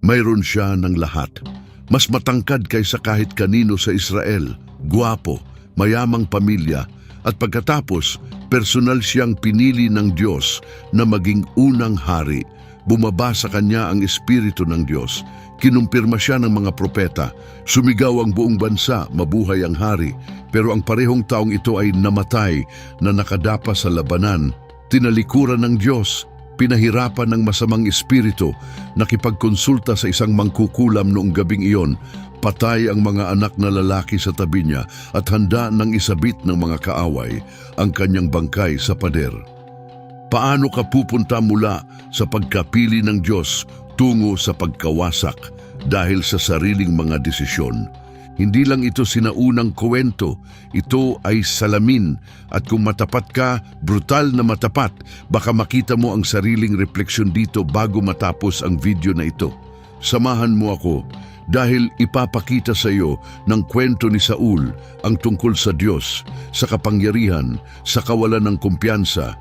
Mayroon siya ng lahat. Mas matangkad kaysa kahit kanino sa Israel, guwapo, mayamang pamilya, at pagkatapos, personal siyang pinili ng Diyos na maging unang hari. Bumaba sa kanya ang Espiritu ng Diyos. Kinumpirma siya ng mga propeta. Sumigaw ang buong bansa, mabuhay ang hari. Pero ang parehong taong ito ay namatay na nakadapa sa labanan. Tinalikuran ng Diyos, pinahirapan ng masamang espiritu, nakipagkonsulta sa isang mangkukulam noong gabing iyon, patay ang mga anak na lalaki sa tabi niya at handa ng isabit ng mga kaaway ang kanyang bangkay sa pader. Paano ka pupunta mula sa pagkapili ng Diyos tungo sa pagkawasak dahil sa sariling mga desisyon? Hindi lang ito sinaunang kwento, ito ay salamin, at kung matapat ka, brutal na matapat, baka makita mo ang sariling refleksyon dito bago matapos ang video na ito. Samahan mo ako dahil ipapakita sa iyo ng kwento ni Saul ang tungkol sa Diyos, sa kapangyarihan, sa kawalan ng kumpiyansa,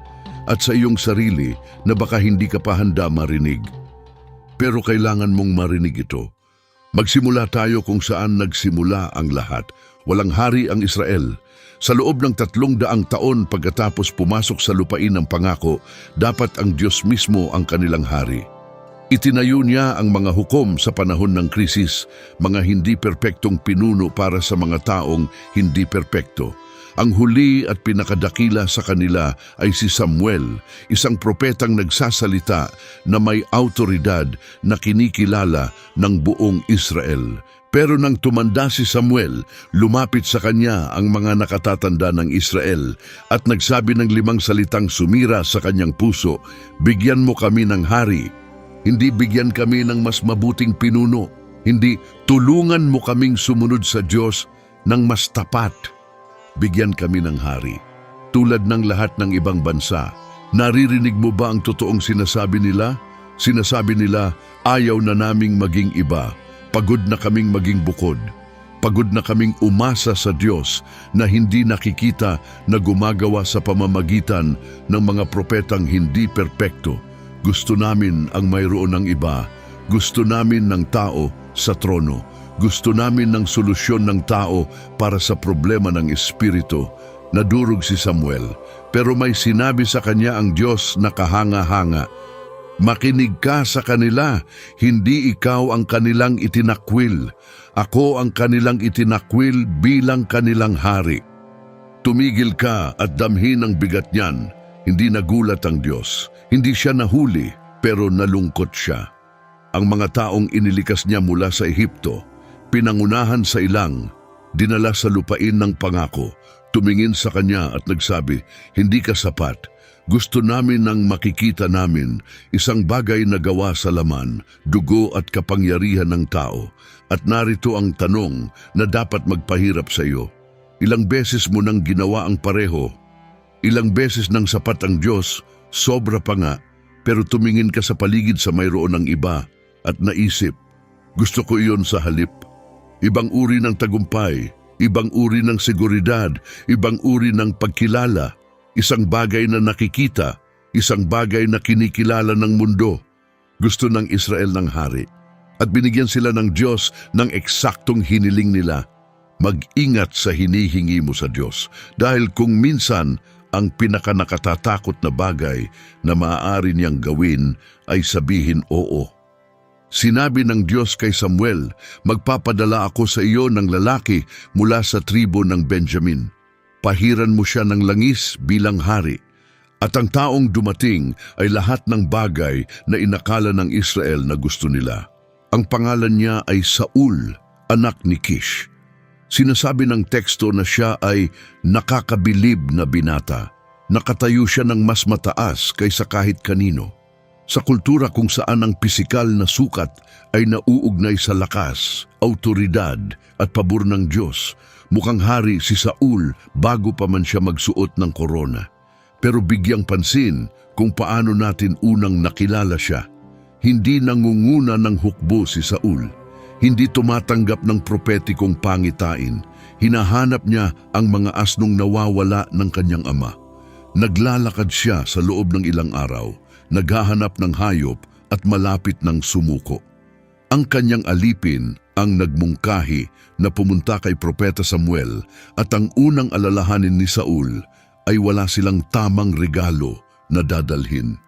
at sa iyong sarili na baka hindi ka pa handa marinig. Pero kailangan mong marinig ito. Magsimula tayo kung saan nagsimula ang lahat. Walang hari ang Israel. Sa loob ng 300 taon pagkatapos pumasok sa lupain ng pangako, dapat ang Diyos mismo ang kanilang hari. Itinayo niya ang mga hukom sa panahon ng krisis, mga hindi perpektong pinuno para sa mga taong hindi perpekto. Ang huli at pinakadakila sa kanila ay si Samuel, isang propetang nagsasalita na may autoridad na kinikilala ng buong Israel. Pero nang tumanda si Samuel, lumapit sa kanya ang mga nakatatanda ng Israel at nagsabi ng 5 salitang sumira sa kanyang puso, "Bigyan mo kami ng hari, hindi bigyan kami ng mas mabuting pinuno, hindi tulungan mo kaming sumunod sa Diyos ng mas tapat. Bigyan kami ng hari, tulad ng lahat ng ibang bansa." Naririnig mo ba ang totoong sinasabi nila? Sinasabi nila, ayaw na naming maging iba, pagod na kaming maging bukod, pagod na kaming umasa sa Diyos na hindi nakikita na gumagawa sa pamamagitan ng mga propetang hindi perpekto. Gusto namin ang mayroon ng iba, gusto namin ng tao sa trono. Gusto namin ng solusyon ng tao para sa problema ng espiritu. Nadurog si Samuel, pero may sinabi sa kanya ang Diyos na kahanga-hanga, "Makinig ka sa kanila, hindi ikaw ang kanilang itinakwil. Ako ang kanilang itinakwil bilang kanilang hari." Tumigil ka at damhin ang bigat niyan. Hindi nagulat ang Diyos. Hindi siya nahuli, pero nalungkot siya. Ang mga taong inilikas niya mula sa Ehipto, pinangunahan sa ilang, dinala sa lupain ng pangako, tumingin sa kanya at nagsabi, "Hindi ka sapat. Gusto namin nang makikita namin isang bagay na gawa sa laman, dugo at kapangyarihan ng tao." At narito ang tanong na dapat magpahirap sa iyo. Ilang beses mo nang ginawa ang pareho? Ilang beses nang sapat ang Diyos, sobra pa nga, pero tumingin ka sa paligid sa mayroon ng iba at naisip, "Gusto ko iyon sa halip." Ibang uri ng tagumpay, ibang uri ng seguridad, ibang uri ng pagkilala, isang bagay na nakikita, isang bagay na kinikilala ng mundo. Gusto ng Israel ng hari, at binigyan sila ng Diyos ng eksaktong hiniling nila. Mag-ingat sa hinihingi mo sa Diyos, dahil kung minsan ang pinakanakatatakot na bagay na maaari niyang gawin ay sabihin oo. Sinabi ng Diyos kay Samuel, "Magpapadala ako sa iyo ng lalaki mula sa tribo ng Benjamin. Pahiran mo siya ng langis bilang hari." At ang taong dumating ay lahat ng bagay na inakala ng Israel na gusto nila. Ang pangalan niya ay Saul, anak ni Kish. Sinasabi ng teksto na siya ay nakakabilib na binata. Nakatayo siya ng mas mataas kaysa kahit kanino. Sa kultura kung saan ang pisikal na sukat ay nauugnay sa lakas, autoridad at pabor ng Diyos, mukhang hari si Saul bago pa man siya magsuot ng korona. Pero bigyang pansin kung paano natin unang nakilala siya. Hindi nangunguna ng hukbo si Saul. Hindi tumatanggap ng propetikong pangitain. Hinahanap niya ang mga asnong nawawala ng kanyang ama. Naglalakad siya sa loob ng ilang araw, naghahanap ng hayop at malapit ng sumuko. Ang kanyang alipin ang nagmungkahi na pumunta kay Propeta Samuel at ang unang alalahanin ni Saul ay wala silang tamang regalo na dadalhin.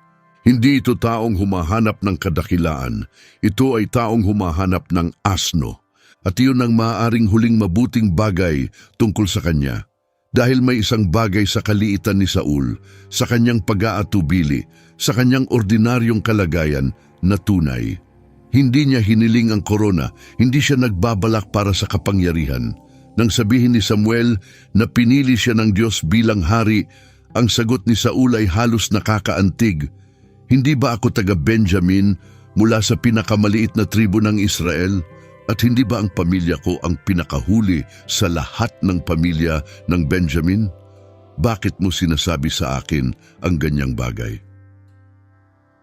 Hindi ito taong humahanap ng kadakilaan, ito ay taong humahanap ng asno. At iyon ang maaaring huling mabuting bagay tungkol sa kanya. Dahil may isang bagay sa kaliitan ni Saul, sa kanyang pag-aatubili, sa kanyang ordinaryong kalagayan na tunay. Hindi niya hiniling ang korona, hindi siya nagbabalak para sa kapangyarihan. Nang sabihin ni Samuel na pinili siya ng Diyos bilang hari, ang sagot ni Saul ay halos nakakaantig. Hindi ba ako taga Benjamin mula sa pinakamaliit na tribo ng Israel? At hindi ba ang pamilya ko ang pinakahuli sa lahat ng pamilya ng Benjamin? Bakit mo sinasabi sa akin ang ganyang bagay?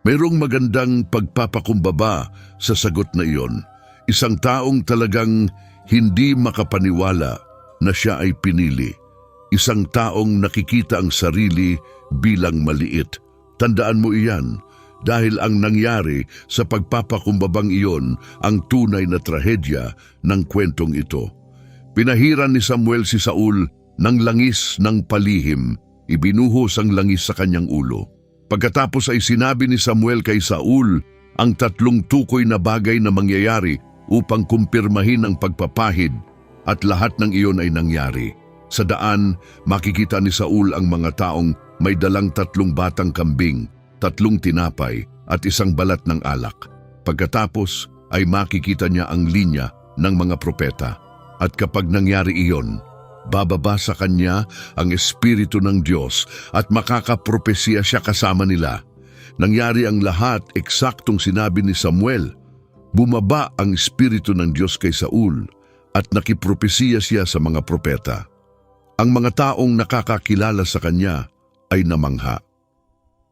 Mayroong magandang pagpapakumbaba sa sagot na iyon. Isang taong talagang hindi makapaniwala na siya ay pinili. Isang taong nakikita ang sarili bilang maliit. Tandaan mo iyan. Dahil ang nangyari sa pagpapakumbabang iyon ang tunay na trahedya ng kwentong ito. Pinahiran ni Samuel si Saul ng langis ng palihim, ibinuhos ang langis sa kanyang ulo. Pagkatapos ay sinabi ni Samuel kay Saul ang 3 tukoy na bagay na mangyayari upang kumpirmahin ang pagpapahid at lahat ng iyon ay nangyari. Sa daan, makikita ni Saul ang mga taong may dalang 3 batang kambing, 3 tinapay at 1 balat ng alak. Pagkatapos ay makikita niya ang linya ng mga propeta. At kapag nangyari iyon, bababa sa kanya ang Espiritu ng Diyos at makakapropesya siya kasama nila. Nangyari ang lahat eksaktong sinabi ni Samuel. Bumaba ang Espiritu ng Diyos kay Saul at nakipropesya siya sa mga propeta. Ang mga taong nakakakilala sa kanya ay namangha.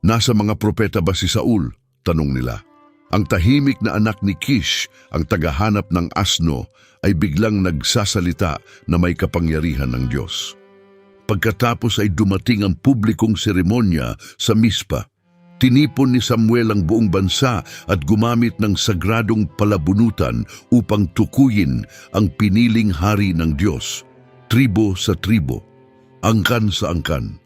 Nasa mga propeta ba si Saul? Tanong nila. Ang tahimik na anak ni Kish, ang tagahanap ng asno, ay biglang nagsasalita na may kapangyarihan ng Diyos. Pagkatapos ay dumating ang publikong seremonya sa Mispa. Tinipon ni Samuel ang buong bansa at gumamit ng sagradong palabunutan upang tukuyin ang piniling hari ng Diyos. Tribo sa tribo, angkan sa angkan.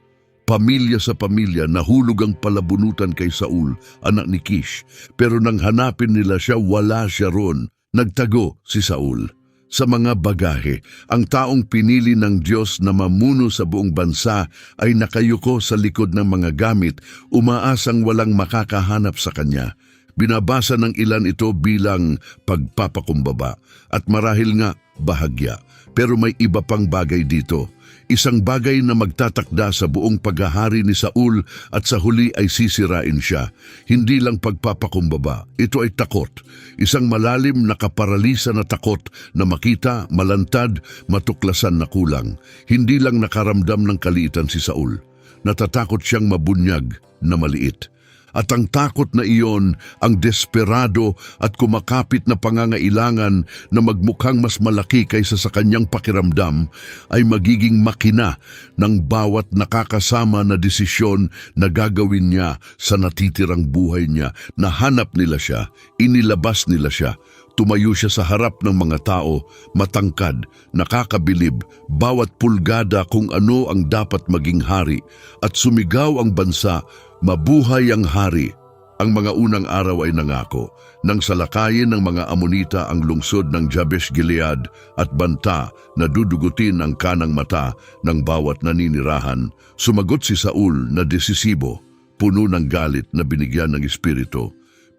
Pamilya sa pamilya nahulog ang palabunutan kay Saul, anak ni Kish. Pero nang hanapin nila siya, wala siya ron. Nagtago si Saul. Sa mga bagahe, ang taong pinili ng Diyos na mamuno sa buong bansa ay nakayuko sa likod ng mga gamit, umaasang walang makakahanap sa kanya. Binabasa ng ilan ito bilang pagpapakumbaba at marahil nga bahagya. Pero may iba pang bagay dito. Isang bagay na magtatakda sa buong paghahari ni Saul at sa huli ay sisirain siya. Hindi lang pagpapakumbaba, ito ay takot. Isang malalim na kaparalisa na takot na makita, malantad, matuklasan na kulang. Hindi lang nakaramdam ng kaliitan si Saul. Natatakot siyang mabunyag na maliit. At ang takot na iyon, ang desperado at kumakapit na pangangailangan na magmukhang mas malaki kaysa sa kanyang pakiramdam, ay magiging makina ng bawat nakakasama na desisyon na gagawin niya sa natitirang buhay niya. Nahanap nila siya, inilabas nila siya. Tumayo siya sa harap ng mga tao, matangkad, nakakabilib, bawat pulgada kung ano ang dapat maging hari, at sumigaw ang bansa, mabuhay ang hari. Ang mga unang araw ay nangako, nang salakayin ng mga Amonita ang lungsod ng Jabesh Gilead at banta na dudugutin ang kanang mata ng bawat naninirahan. Sumagot si Saul na desisibo, puno ng galit na binigyan ng Espiritu.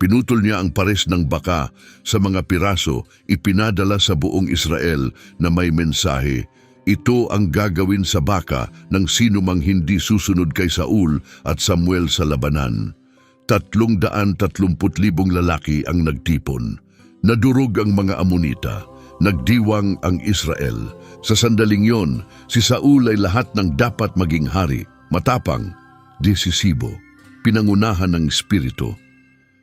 Pinutol niya ang pares ng baka sa mga piraso, ipinadala sa buong Israel na may mensahe. Ito ang gagawin sa baka ng sinumang hindi susunod kay Saul at Samuel sa labanan. 330,000 lalaki ang nagtipon. Nadurog ang mga Amonita, nagdiwang ang Israel. Sa sandaling yon, si Saul ay lahat ng dapat maging hari, matapang, desisibo, pinangunahan ng Espiritu.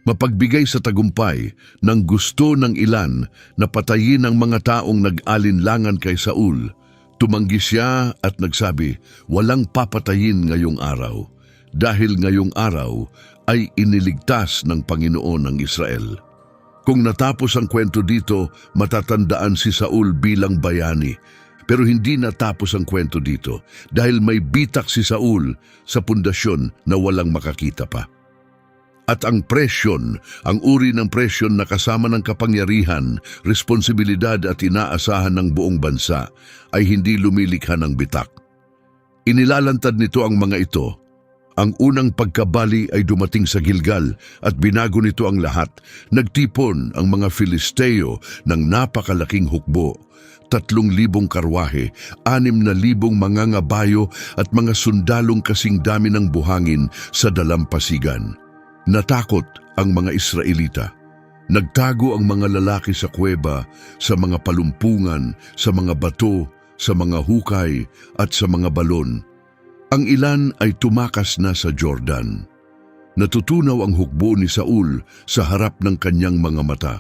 Mapagbigay sa tagumpay ng gusto ng ilan na patayin ang mga taong nag-alinlangan kay Saul. Tumanggi siya at nagsabi, walang papatayin ngayong araw, dahil ngayong araw ay iniligtas ng Panginoon ng Israel. Kung natapos ang kwento dito, matatandaan si Saul bilang bayani. Pero hindi natapos ang kwento dito dahil may bitak si Saul sa pundasyon na walang makakita pa. At ang presyon, ang uri ng presyon na kasama ng kapangyarihan, responsibilidad at inaasahan ng buong bansa ay hindi lumilikha ng bitak. Inilalantad nito ang mga ito. Ang unang pagkabali ay dumating sa Gilgal at binago nito ang lahat. Nagtipon ang mga Filisteo ng napakalaking hukbo. 3,000 karwahe, 6,000 mangangabayo at mga sundalong kasing dami ng buhangin sa dalampasigan. Natakot ang mga Israelita. Nagtago ang mga lalaki sa kuweba, sa mga palumpungan, sa mga bato, sa mga hukay at sa mga balon. Ang ilan ay tumakas na sa Jordan. Natutunaw ang hukbo ni Saul sa harap ng kanyang mga mata.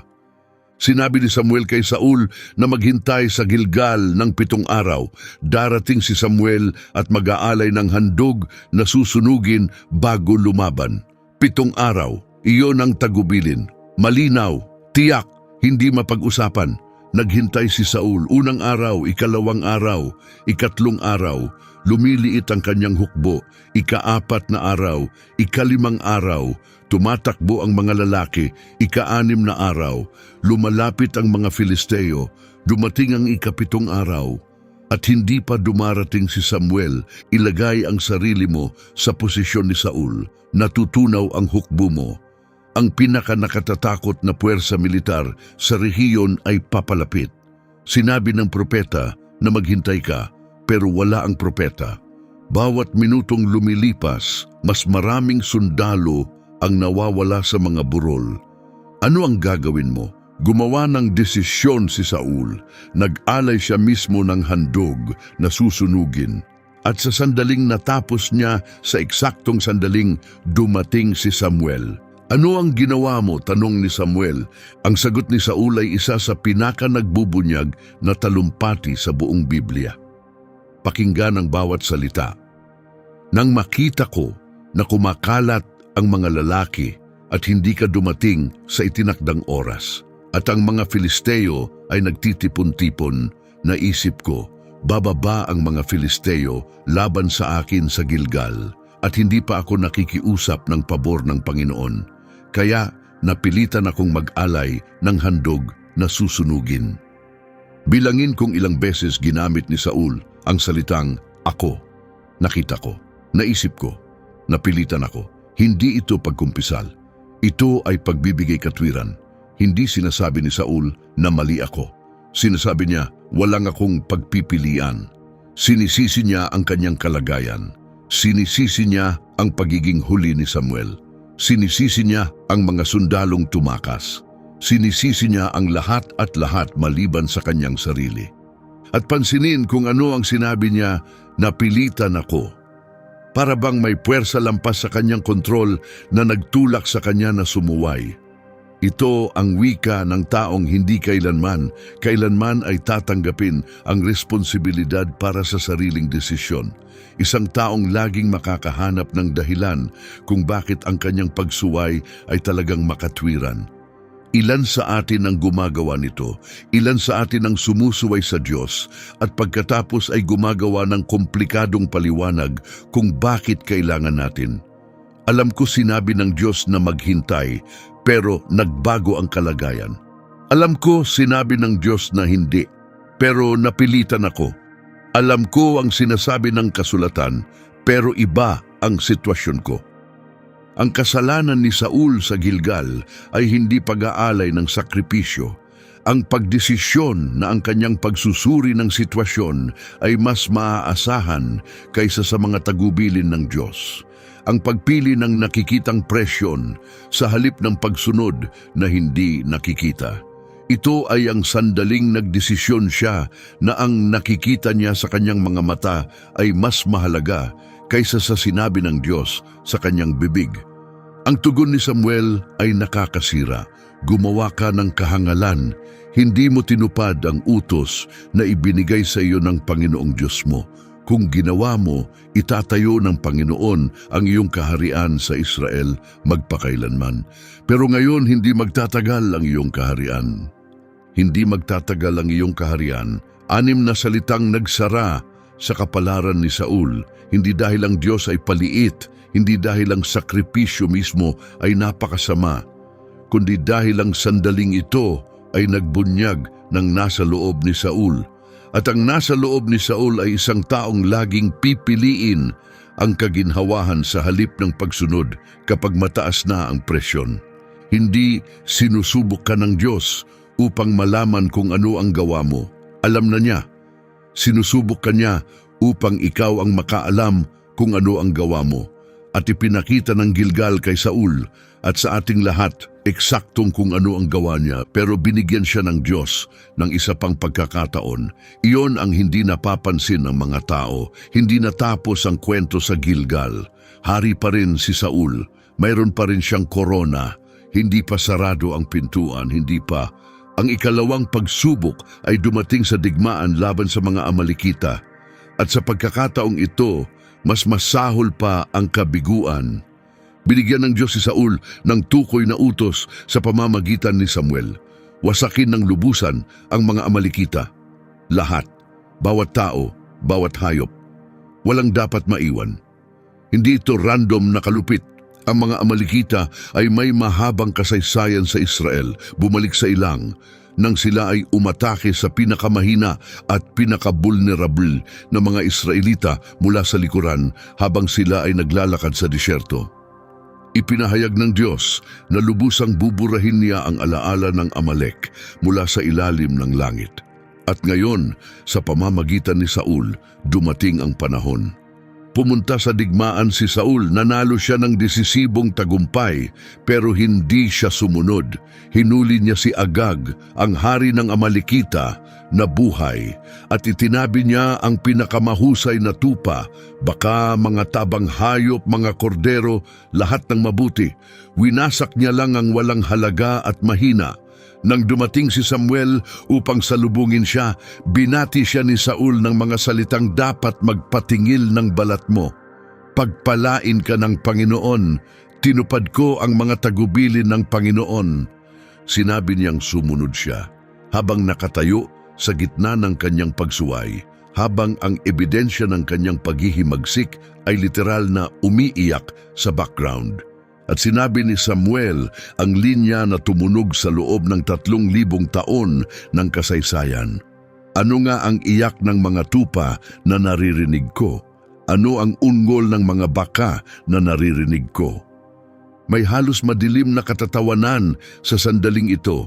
Sinabi ni Samuel kay Saul na maghintay sa Gilgal ng 7 araw. Darating si Samuel at mag-aalay ng handog na susunugin bago lumaban. 7 araw, iyon ang tagubilin. Malinaw, tiyak, hindi mapag-usapan. Naghintay si Saul, unang araw, 2 araw, 3 araw, lumiliit ang kanyang hukbo, 4 na araw, 5 araw, tumatakbo ang mga lalaki, 6 na araw, lumalapit ang mga Filisteo, dumating ang 7 araw, at hindi pa dumarating si Samuel, ilagay ang sarili mo sa posisyon ni Saul, natutunaw ang hukbo mo. Ang pinakanakatatakot na puwersa militar sa rehiyon ay papalapit. Sinabi ng propeta na maghintay ka, pero wala ang propeta. Bawat minutong lumilipas, mas maraming sundalo ang nawawala sa mga burol. Ano ang gagawin mo? Gumawa ng desisyon si Saul. Nag-alay siya mismo ng handog na susunugin. At sa sandaling natapos niya, sa eksaktong sandaling dumating si Samuel. Ano ang ginawa mo? Tanong ni Samuel. Ang sagot ni Saul ay isa sa pinaka-nagbubunyag na talumpati sa buong Biblia. Pakinggan ang bawat salita. Nang makita ko na kumakalat ang mga lalaki at hindi ka dumating sa itinakdang oras, at ang mga Filisteo ay nagtitipon-tipon, naisip ko, bababa ang mga Filisteo laban sa akin sa Gilgal, at hindi pa ako nakikiusap ng pabor ng Panginoon. Kaya napilitan akong mag-alay ng handog na susunugin. Bilangin kung ilang beses ginamit ni Saul ang salitang ako. Nakita ko, naisip ko, napilitan ako. Hindi ito pagkumpisal. Ito ay pagbibigay katwiran. Hindi sinasabi ni Saul na mali ako. Sinasabi niya, walang akong pagpipilian. Sinisisi niya ang kanyang kalagayan. Sinisisi niya ang pagiging huli ni Samuel. Sinisisi niya ang mga sundalong tumakas. Sinisisi niya ang lahat at lahat maliban sa kanyang sarili. At pansinin kung ano ang sinabi niya, napilitan ako. Para bang may puwersa lampas sa kanyang kontrol na nagtulak sa kanya na sumuway. Ito ang wika ng taong hindi kailanman ay tatanggapin ang responsibilidad para sa sariling desisyon. Isang taong laging makakahanap ng dahilan kung bakit ang kanyang pagsuway ay talagang makatwiran. Ilan sa atin ang gumagawa nito? Ilan sa atin ang sumusuway sa Diyos at pagkatapos ay gumagawa ng komplikadong paliwanag kung bakit kailangan natin? Alam ko sinabi ng Diyos na maghintay, pero nagbago ang kalagayan. Alam ko sinabi ng Diyos na hindi, pero napilitan ako. Alam ko ang sinasabi ng kasulatan, pero iba ang sitwasyon ko. Ang kasalanan ni Saul sa Gilgal ay hindi pag-aalay ng sakripisyo. Ang pagdesisyon na ang kanyang pagsusuri ng sitwasyon ay mas maaasahan kaysa sa mga tagubilin ng Diyos. Ang pagpili ng nakikitang presyon sa halip ng pagsunod na hindi nakikita. Ito ay ang sandaling nagdesisyon siya na ang nakikita niya sa kanyang mga mata ay mas mahalaga kaysa sa sinabi ng Diyos sa kanyang bibig. Ang tugon ni Samuel ay nakakasira. Gumawa ka ng kahangalan, hindi mo tinupad ang utos na ibinigay sa iyo ng Panginoong Diyos mo. Kung ginawa mo, itatayo ng Panginoon ang iyong kaharian sa Israel magpakailanman. Pero ngayon, hindi magtatagal ang iyong kaharian. Hindi magtatagal ang iyong kaharian. 6 na salitang nagsara sa kapalaran ni Saul, hindi dahil ang Diyos ay paliit, hindi dahil ang sakripisyo mismo ay napakasama, kundi dahil ang sandaling ito ay nagbunyag ng nasa loob ni Saul. At ang nasa loob ni Saul ay isang taong laging pipiliin ang kaginhawahan sa halip ng pagsunod kapag mataas na ang presyon. Hindi sinusubok ka ng Diyos upang malaman kung ano ang gawa mo. Alam na niya. Sinusubok ka niya upang ikaw ang makaalam kung ano ang gawa mo. At ipinakita ng Gilgal kay Saul at sa ating lahat eksaktong kung ano ang gawa niya, pero binigyan siya ng Diyos ng isa pang pagkakataon. Iyon ang hindi napapansin ng mga tao. Hindi natapos ang kwento sa Gilgal. Hari pa rin si Saul. Mayroon pa rin siyang korona. Hindi pa sarado ang pintuan, hindi pa. Ang ikalawang pagsubok ay dumating sa digmaan laban sa mga Amalekita. At sa pagkakataong ito, mas masahol pa ang kabiguan. Binigyan ng Diyos si Saul ng tukoy na utos sa pamamagitan ni Samuel. Wasakin ng lubusan ang mga Amalekita. Lahat, bawat tao, bawat hayop. Walang dapat maiwan. Hindi ito random na kalupit. Ang mga Amalekita ay may mahabang kasaysayan sa Israel, bumalik sa ilang, nang sila ay umatake sa pinakamahina at pinakabulnerable na mga Israelita mula sa likuran habang sila ay naglalakad sa disyerto. Ipinahayag ng Diyos na lubusang buburahin niya ang alaala ng Amalek mula sa ilalim ng langit. At ngayon, sa pamamagitan ni Saul, dumating ang panahon. Pumunta sa digmaan si Saul, nanalo siya ng desisibong tagumpay, pero hindi siya sumunod. Hinuli niya si Agag, ang hari ng Amalekita, na buhay, at itinabi niya ang pinakamahusay na tupa, baka mga tabang hayop, mga kordero, lahat ng mabuti. Winasak niya lang ang walang halaga at mahina. Nang dumating si Samuel upang salubungin siya, binati siya ni Saul ng mga salitang dapat magpatingil ng balat mo. Pagpalain ka ng Panginoon, tinupad ko ang mga tagubilin ng Panginoon. Sinabi niyang sumunod siya, habang nakatayo sa gitna ng kanyang pagsuway, habang ang ebidensya ng kanyang paghihimagsik ay literal na umiiyak sa background. At sinabi ni Samuel ang linya na tumunog sa loob ng 3,000 taon ng kasaysayan. Ano nga ang iyak ng mga tupa na naririnig ko? Ano ang ungol ng mga baka na naririnig ko? May halos madilim na katatawanan sa sandaling ito.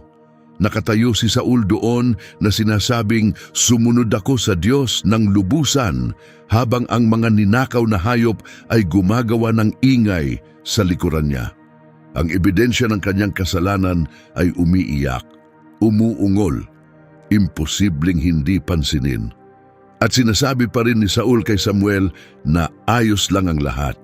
Nakatayo si Saul doon na sinasabing sumunod ako sa Diyos ng lubusan, habang ang mga ninakaw na hayop ay gumagawa ng ingay sa likuran niya. Ang ebidensya ng kanyang kasalanan ay umiiyak, umuungol, imposibleng hindi pansinin. At sinasabi pa rin ni Saul kay Samuel na ayos lang ang lahat.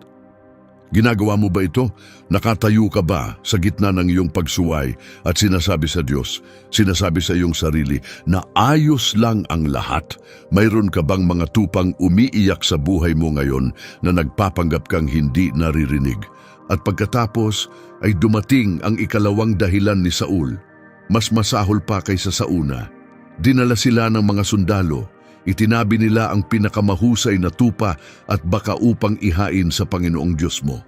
Ginagawa mo ba ito? Nakatayo ka ba sa gitna ng iyong pagsuway at sinasabi sa Diyos, sinasabi sa iyong sarili na ayos lang ang lahat? Mayroon ka bang mga tupang umiiyak sa buhay mo ngayon na nagpapanggap kang hindi naririnig? At pagkatapos ay dumating ang ikalawang dahilan ni Saul. Mas masahol pa kaysa sa una. Dinala sila ng mga sundalo. Itinabi nila ang pinakamahusay na tupa at baka upang ihain sa Panginoong Diyos mo.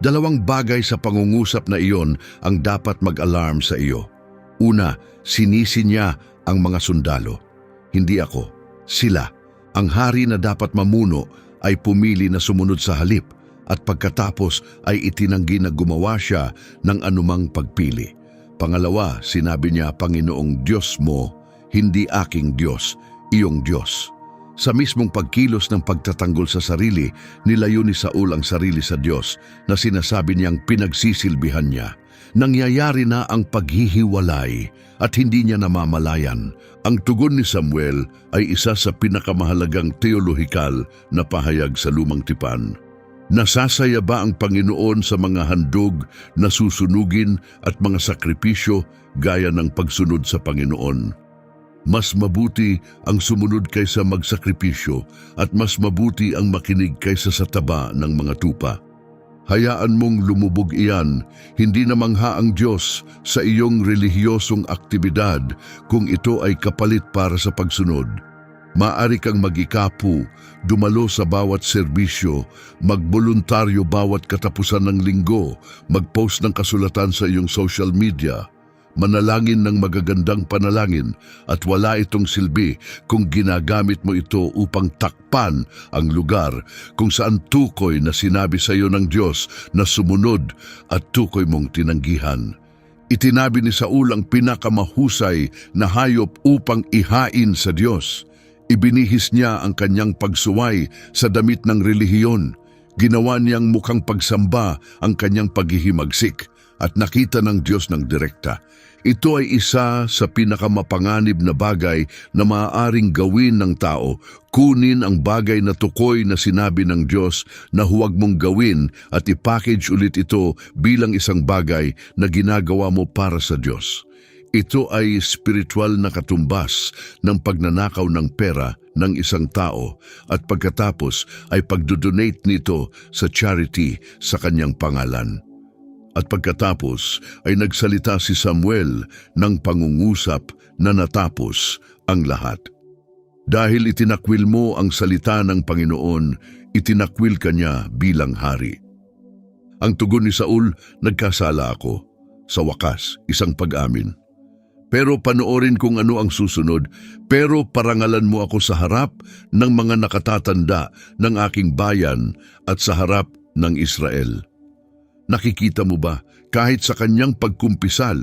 2 bagay sa pangungusap na iyon ang dapat mag-alarm sa iyo. Una, sinisi niya ang mga sundalo. Hindi ako, sila. Ang hari na dapat mamuno ay pumili na sumunod sa halip, at pagkatapos ay itinanggi na gumawa siya ng anumang pagpili. Pangalawa, sinabi niya, Panginoong Diyos mo, hindi aking Diyos, iyong Diyos. Sa mismong pagkilos ng pagtatanggol sa sarili, nilayo ni Saul ang sarili sa Diyos na sinasabi niyang pinagsisilbihan niya. Nangyayari na ang paghihiwalay at hindi niya namamalayan. Ang tugon ni Samuel ay isa sa pinakamahalagang teolohikal na pahayag sa Lumang Tipan. Nasasaya ba ang Panginoon sa mga handog na susunugin at mga sakripisyo gaya ng pagsunod sa Panginoon? Mas mabuti ang sumunod kaysa magsakripisyo at mas mabuti ang makinig kaysa sa taba ng mga tupa. Hayaan mong lumubog iyan, hindi na mangha ang Diyos sa iyong relihiyosong aktibidad kung ito ay kapalit para sa pagsunod. Maaari kang mag-ikapu, dumalo sa bawat serbisyo, magboluntaryo bawat katapusan ng linggo, mag-post ng kasulatan sa iyong social media, manalangin ng magagandang panalangin at wala itong silbi kung ginagamit mo ito upang takpan ang lugar kung saan tukoy na sinabi sa iyo ng Diyos na sumunod at tukoy mong tinanggihan. Itinabi ni Saul ang pinakamahusay na hayop upang ihain sa Diyos. Ibinihis niya ang kanyang pagsuway sa damit ng relihiyon. Ginawa niyang mukhang pagsamba ang kanyang paghihimagsik at nakita ng Diyos ng direkta. Ito ay isa sa pinakamapanganib na bagay na maaaring gawin ng tao. Kunin ang bagay na tukoy na sinabi ng Diyos na huwag mong gawin at ipackage ulit ito bilang isang bagay na ginagawa mo para sa Diyos. Ito ay spiritual na katumbas ng pagnanakaw ng pera ng isang tao at pagkatapos ay pagdodonate nito sa charity sa kanyang pangalan. At pagkatapos ay nagsalita si Samuel ng pangungusap na natapos ang lahat. Dahil itinakwil mo ang salita ng Panginoon, itinakwil ka niya bilang hari. Ang tugon ni Saul, nagkasala ako. Sa wakas, isang pag-amin. Pero panoorin kung ano ang susunod, pero parangalan mo ako sa harap ng mga nakatatanda ng aking bayan at sa harap ng Israel. Nakikita mo ba, kahit sa kanyang pagkumpisal,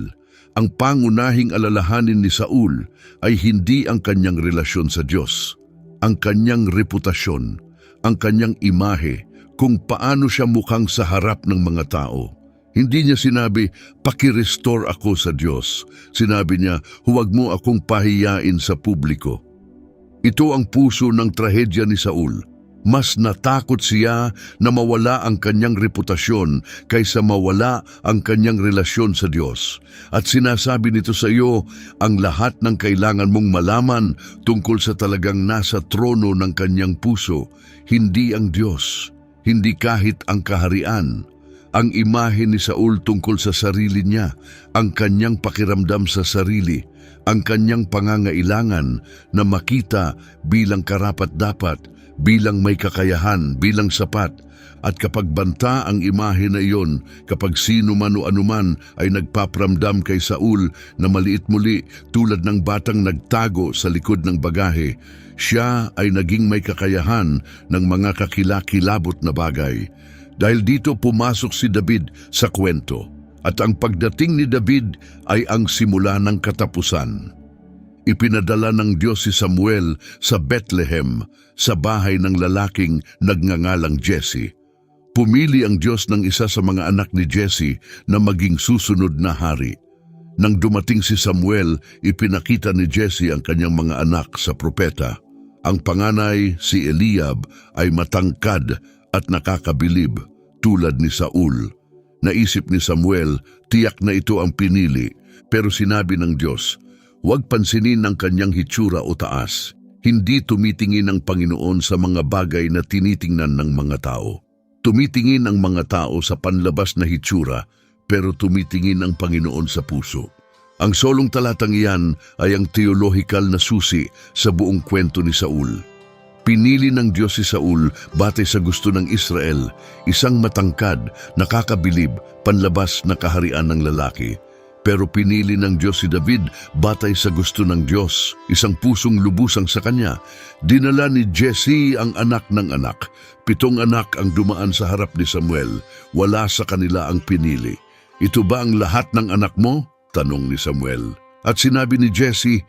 ang pangunahing alalahanin ni Saul ay hindi ang kanyang relasyon sa Diyos, ang kanyang reputasyon, ang kanyang imahe, kung paano siya mukhang sa harap ng mga tao. Hindi niya sinabi, pakirestore ako sa Diyos. Sinabi niya, huwag mo akong pahiyain sa publiko. Ito ang puso ng trahedya ni Saul. Mas natakot siya na mawala ang kanyang reputasyon kaysa mawala ang kanyang relasyon sa Diyos. At sinasabi nito sa iyo ang lahat ng kailangan mong malaman tungkol sa talagang nasa trono ng kanyang puso. Hindi ang Diyos, hindi kahit ang kaharian. Ang imahe ni Saul tungkol sa sarili niya, ang kanyang pakiramdam sa sarili, ang kanyang pangangailangan na makita bilang karapat-dapat, bilang may kakayahan, bilang sapat. At kapag banta ang imahe na iyon, kapag sino man o anuman ay nagpapramdam kay Saul na maliit muli tulad ng batang nagtago sa likod ng bagahe, siya ay naging may kakayahan ng mga kakilakilabot na bagay. Dahil dito pumasok si David sa kwento at ang pagdating ni David ay ang simula ng katapusan. Ipinadala ng Diyos si Samuel sa Bethlehem sa bahay ng lalaking nagngangalang Jesse. Pumili ang Diyos ng isa sa mga anak ni Jesse na maging susunod na hari. Nang dumating si Samuel, ipinakita ni Jesse ang kanyang mga anak sa propeta. Ang panganay, si Eliab, ay matangkad at nakakabilib tulad ni Saul. Naisip ni Samuel, tiyak na ito ang pinili, pero sinabi ng Diyos, huwag pansinin ang kanyang hitsura o taas. Hindi tumitingin ang Panginoon sa mga bagay na tinitingnan ng mga tao. Tumitingin ang mga tao sa panlabas na hitsura, pero tumitingin ang Panginoon sa puso. Ang solong talatang iyan ay ang teolohikal na susi sa buong kwento ni Saul. Pinili ng Diyos si Saul batay sa gusto ng Israel, isang matangkad, nakakabilib, panlabas na kaharian ng lalaki. Pero pinili ng Diyos si David batay sa gusto ng Diyos, isang pusong lubusang sa kanya. Dinala ni Jesse ang anak ng anak. 7 anak ang dumaan sa harap ni Samuel. Wala sa kanila ang pinili. Ito ba ang lahat ng anak mo? Tanong ni Samuel. At sinabi ni Jesse,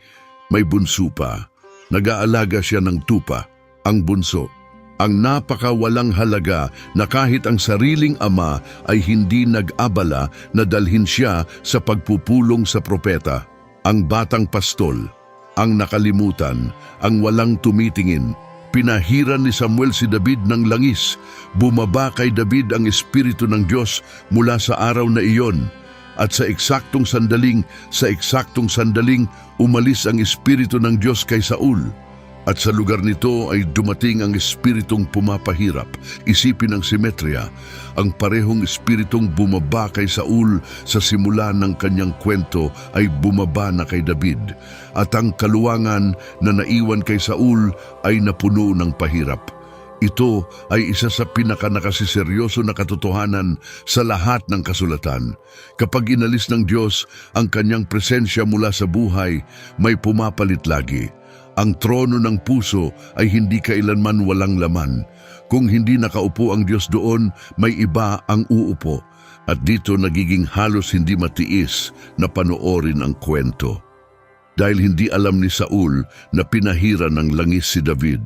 may bunso pa. Nag-aalaga siya ng tupa. Ang bunso, ang napakawalang halaga na kahit ang sariling ama ay hindi nag-abala na dalhin siya sa pagpupulong sa propeta. Ang batang pastol, ang nakalimutan, ang walang tumitingin. Pinahiran ni Samuel si David ng langis. Bumaba kay David ang Espiritu ng Diyos mula sa araw na iyon. At sa eksaktong sandaling, umalis ang Espiritu ng Diyos kay Saul. At sa lugar nito ay dumating ang espiritong pumapahirap. Isipin ang simetria, ang parehong espiritong bumaba kay Saul sa simula ng kanyang kwento ay bumaba na kay David. At ang kaluwangan na naiwan kay Saul ay napuno ng pahirap. Ito ay isa sa pinakanakasiseryoso na katotohanan sa lahat ng kasulatan. Kapag inalis ng Diyos ang kanyang presensya mula sa buhay, may pumapalit lagi. Ang trono ng puso ay hindi kailanman walang laman. Kung hindi nakaupo ang Diyos doon, may iba ang uupo. At dito nagiging halos hindi matiis na panoorin ang kwento. Dahil hindi alam ni Saul na pinahira ng langis si David.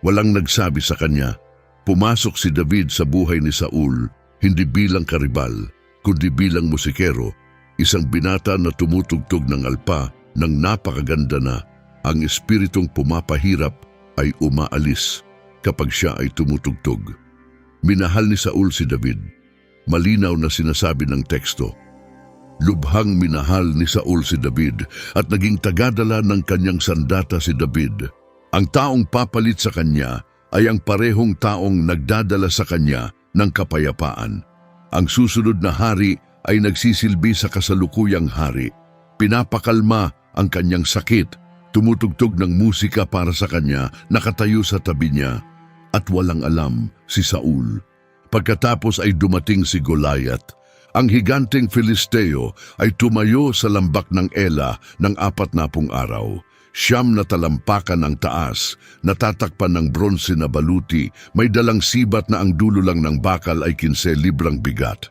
Walang nagsabi sa kanya, pumasok si David sa buhay ni Saul, hindi bilang karibal, kundi bilang musikero, isang binata na tumutugtog ng alpa ng napakaganda na. Ang espiritong pumapahirap ay umaalis kapag siya ay tumutugtog. Minahal ni Saul si David. Malinaw na sinasabi ng teksto. Lubhang minahal ni Saul si David at naging tagadala ng kanyang sandata si David. Ang taong papalit sa kanya ay ang parehong taong nagdadala sa kanya ng kapayapaan. Ang susunod na hari ay nagsisilbi sa kasalukuyang hari. Pinapakalma ang kanyang sakit. Tumutugtog ng musika para sa kanya, nakatayo sa tabi niya, at walang alam si Saul. Pagkatapos ay dumating si Goliath. Ang higanteng Filisteo ay tumayo sa lambak ng Ela ng 40 araw. Siyam na talampakan ang taas, natatakpan ng bronse na baluti, may dalang sibat na ang dulo lang ng bakal ay 15 librang bigat.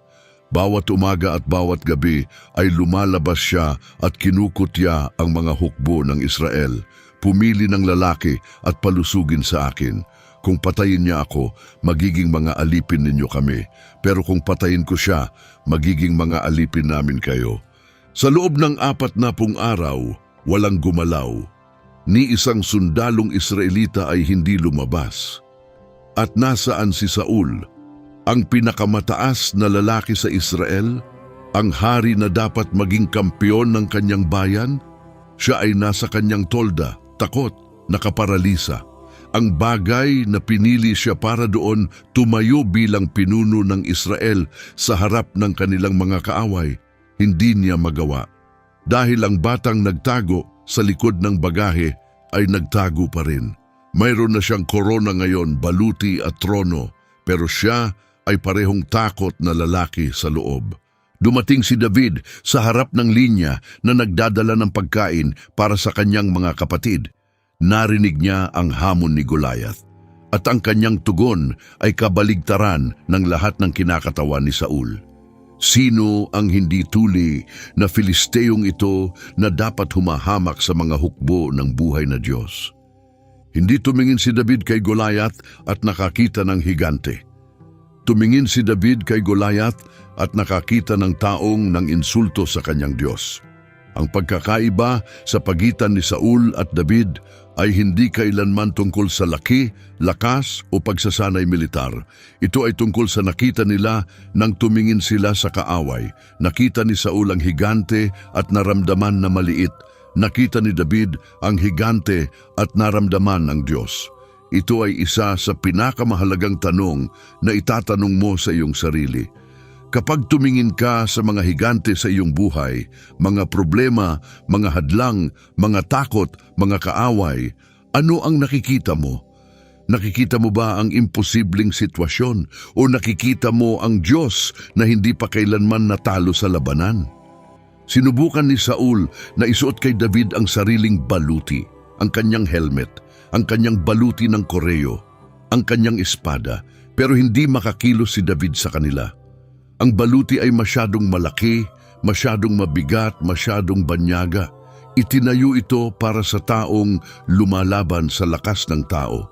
Bawat umaga at bawat gabi ay lumalabas siya at kinukutya ang mga hukbo ng Israel. Pumili ng lalaki at palusugin sa akin. Kung patayin niya ako, magiging mga alipin ninyo kami. Pero kung patayin ko siya, magiging mga alipin namin kayo. Sa loob ng 40 araw, walang gumalaw. Ni isang sundalong Israelita ay hindi lumabas. At nasaan si Saul? Ang pinakamataas na lalaki sa Israel, ang hari na dapat maging kampiyon ng kanyang bayan, siya ay nasa kanyang tolda, takot, nakaparalisa. Ang bagay na pinili siya para doon tumayo bilang pinuno ng Israel sa harap ng kanilang mga kaaway, hindi niya magawa. Dahil ang batang nagtago sa likod ng bagahe ay nagtago pa rin. Mayroon na siyang korona ngayon, baluti at trono, pero siya ay parehong takot na lalaki sa loob. Dumating si David sa harap ng linya na nagdadala ng pagkain para sa kanyang mga kapatid. Narinig niya ang hamon ni Goliath at ang kanyang tugon ay kabaligtaran ng lahat ng kinakatawan ni Saul. Sino ang hindi tuli na Filisteyong ito na dapat humahamak sa mga hukbo ng buhay na Diyos? Hindi tumingin si David kay Goliath at nakakita ng higante. Tumingin si David kay Goliath at nakakita ng taong nang insulto sa kanyang Diyos. Ang pagkakaiba sa pagitan ni Saul at David ay hindi kailanman tungkol sa laki, lakas o pagsasanay militar. Ito ay tungkol sa nakita nila nang tumingin sila sa kaaway. Nakita ni Saul ang higante at naramdaman na maliit. Nakita ni David ang higante at naramdaman ng Diyos. Ito ay isa sa pinakamahalagang tanong na itatanong mo sa iyong sarili. Kapag tumingin ka sa mga higante sa iyong buhay, mga problema, mga hadlang, mga takot, mga kaaway, ano ang nakikita mo? Nakikita mo ba ang imposibleng sitwasyon o nakikita mo ang Diyos na hindi pa kailanman natalo sa labanan? Sinubukan ni Saul na isuot kay David ang sariling baluti, ang kanyang helmet, ang kanyang baluti ng koreo, ang kanyang espada, pero hindi makakilos si David sa kanila. Ang baluti ay masyadong malaki, masyadong mabigat, masyadong banyaga. Itinayo ito para sa taong lumalaban sa lakas ng tao.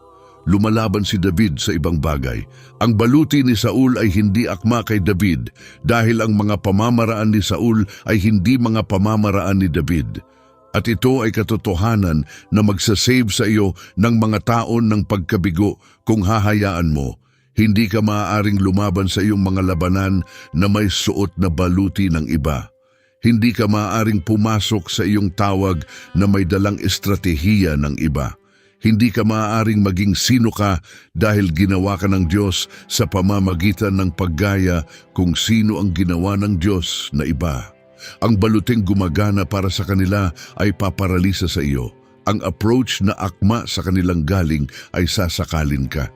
Lumalaban si David sa ibang bagay. Ang baluti ni Saul ay hindi akma kay David dahil ang mga pamamaraan ni Saul ay hindi mga pamamaraan ni David. At ito ay katotohanan na magsasave sa iyo ng mga taon ng pagkabigo kung hahayaan mo. Hindi ka maaaring lumaban sa iyong mga labanan na may suot na baluti ng iba. Hindi ka maaaring pumasok sa iyong tawag na may dalang estratehiya ng iba. Hindi ka maaaring maging sino ka dahil ginawa ka ng Diyos sa pamamagitan ng paggaya kung sino ang ginawa ng Diyos na iba. Ang baluting gumagana para sa kanila ay paparalisa sa iyo. Ang approach na akma sa kanilang galing ay sasakalin ka.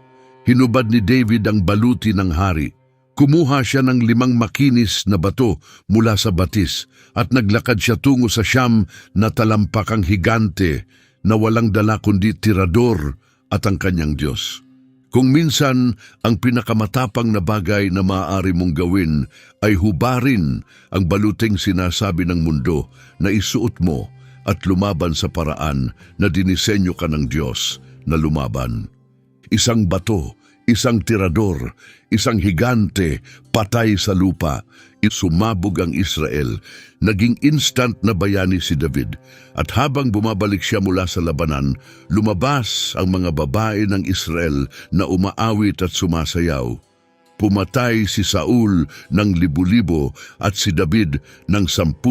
Hinubad ni David ang baluti ng hari. Kumuha siya ng 5 makinis na bato mula sa batis at naglakad siya tungo sa Siyam na talampakang higante na walang dala kundi tirador at ang kanyang Diyos. Kung minsan ang pinakamatapang na bagay na maaari mong gawin ay hubarin ang baluting sinasabi ng mundo na isuot mo at lumaban sa paraan na dinisenyo ka ng Diyos na lumaban. Isang bato, isang tirador, isang higante, patay sa lupa. Sumabog ang Israel. Naging instant na bayani si David. At habang bumabalik siya mula sa labanan, lumabas ang mga babae ng Israel na umaawit at sumasayaw. Pumatay si Saul ng 10,000 at si David ng 10,000.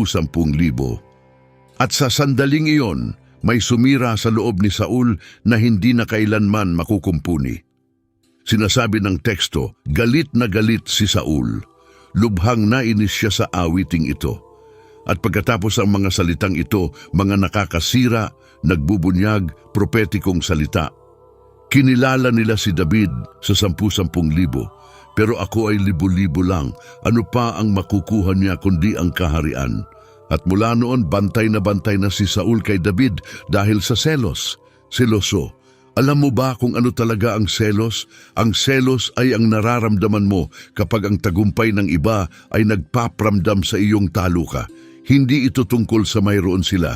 At sa sandaling iyon, may sumira sa loob ni Saul na hindi na kailanman makukumpuni. Sinasabi ng teksto, galit na galit si Saul. Lubhang nainis siya sa awiting ito. At pagkatapos ang mga salitang ito, mga nakakasira, nagbubunyag, propetikong salita. Kinilala nila si David sa 10,000, pero ako ay 1,000 lang. Ano pa ang makukuha niya kundi ang kaharian? At mula noon, bantay na si Saul kay David dahil sa selos. Seloso. Alam mo ba kung ano talaga ang selos? Ang selos ay ang nararamdaman mo kapag ang tagumpay ng iba ay nagpapramdam sa iyong talo ka. Hindi ito tungkol sa mayroon sila.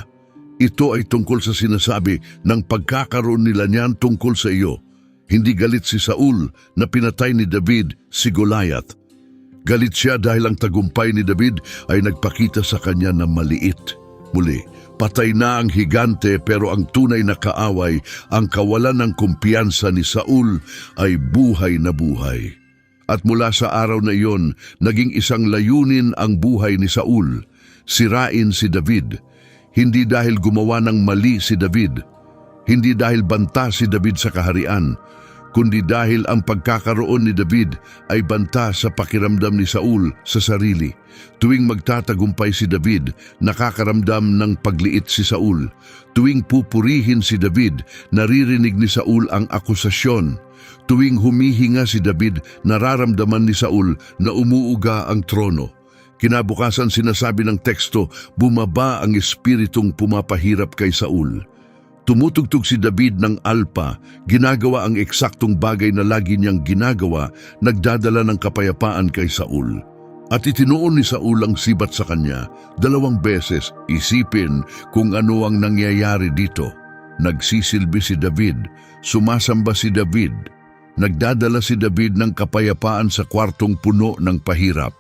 Ito ay tungkol sa sinasabi ng pagkakaroon nila niyan tungkol sa iyo. Hindi galit si Saul na pinatay ni David si Goliath. Galit siya dahil ang tagumpay ni David ay nagpakita sa kanya na maliit. Muli, patay na ang higante pero ang tunay na kaaway, ang kawalan ng kumpiyansa ni Saul ay buhay na buhay. At mula sa araw na iyon, naging isang layunin ang buhay ni Saul, sirain si David. Hindi dahil gumawa ng mali si David, hindi dahil banta si David sa kaharian, kundi dahil ang pagkakaroon ni David ay banta sa pakiramdam ni Saul sa sarili. Tuwing magtatagumpay si David, nakakaramdam ng pagliit si Saul. Tuwing pupurihin si David, naririnig ni Saul ang akusasyon. Tuwing humihinga si David, nararamdaman ni Saul na umuuga ang trono. Kinabukasan sinasabi ng teksto, bumaba ang espiritong pumapahirap kay Saul. Tumutugtog si David ng alpa, ginagawa ang eksaktong bagay na lagi niyang ginagawa, nagdadala ng kapayapaan kay Saul. At itinuon ni Saul ang sibat sa kanya, 2 beses, isipin kung ano ang nangyayari dito. Nagsisilbi si David, sumasamba si David, nagdadala si David ng kapayapaan sa kwartong puno ng pahirap.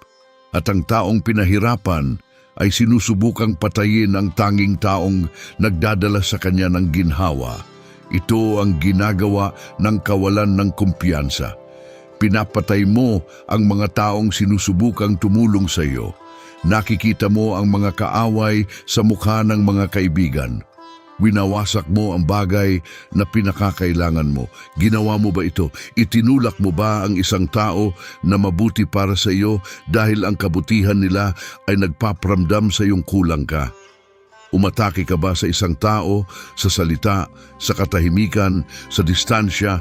At ang taong pinahirapan ay sinusubukang patayin ang tanging taong nagdadala sa kanya ng ginhawa. Ito ang ginagawa ng kawalan ng kumpiyansa. Pinapatay mo ang mga taong sinusubukang tumulong sa iyo. Nakikita mo ang mga kaaway sa mukha ng mga kaibigan. Winawasak mo ang bagay na pinakakailangan mo. Ginawa mo ba ito? Itinulak mo ba ang isang tao na mabuti para sa iyo dahil ang kabutihan nila ay nagpapramdam sa iyong kulang ka? Umatake ka ba sa isang tao, sa salita, sa katahimikan, sa distansya?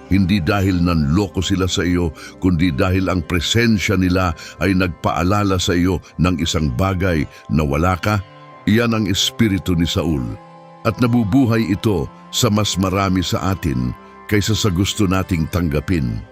Hindi dahil nanloko sila sa iyo, kundi dahil ang presensya nila ay nagpaalala sa iyo ng isang bagay na wala ka? Iyan ang espiritu ni Saul. At nabubuhay ito sa mas marami sa atin kaysa sa gusto nating tanggapin.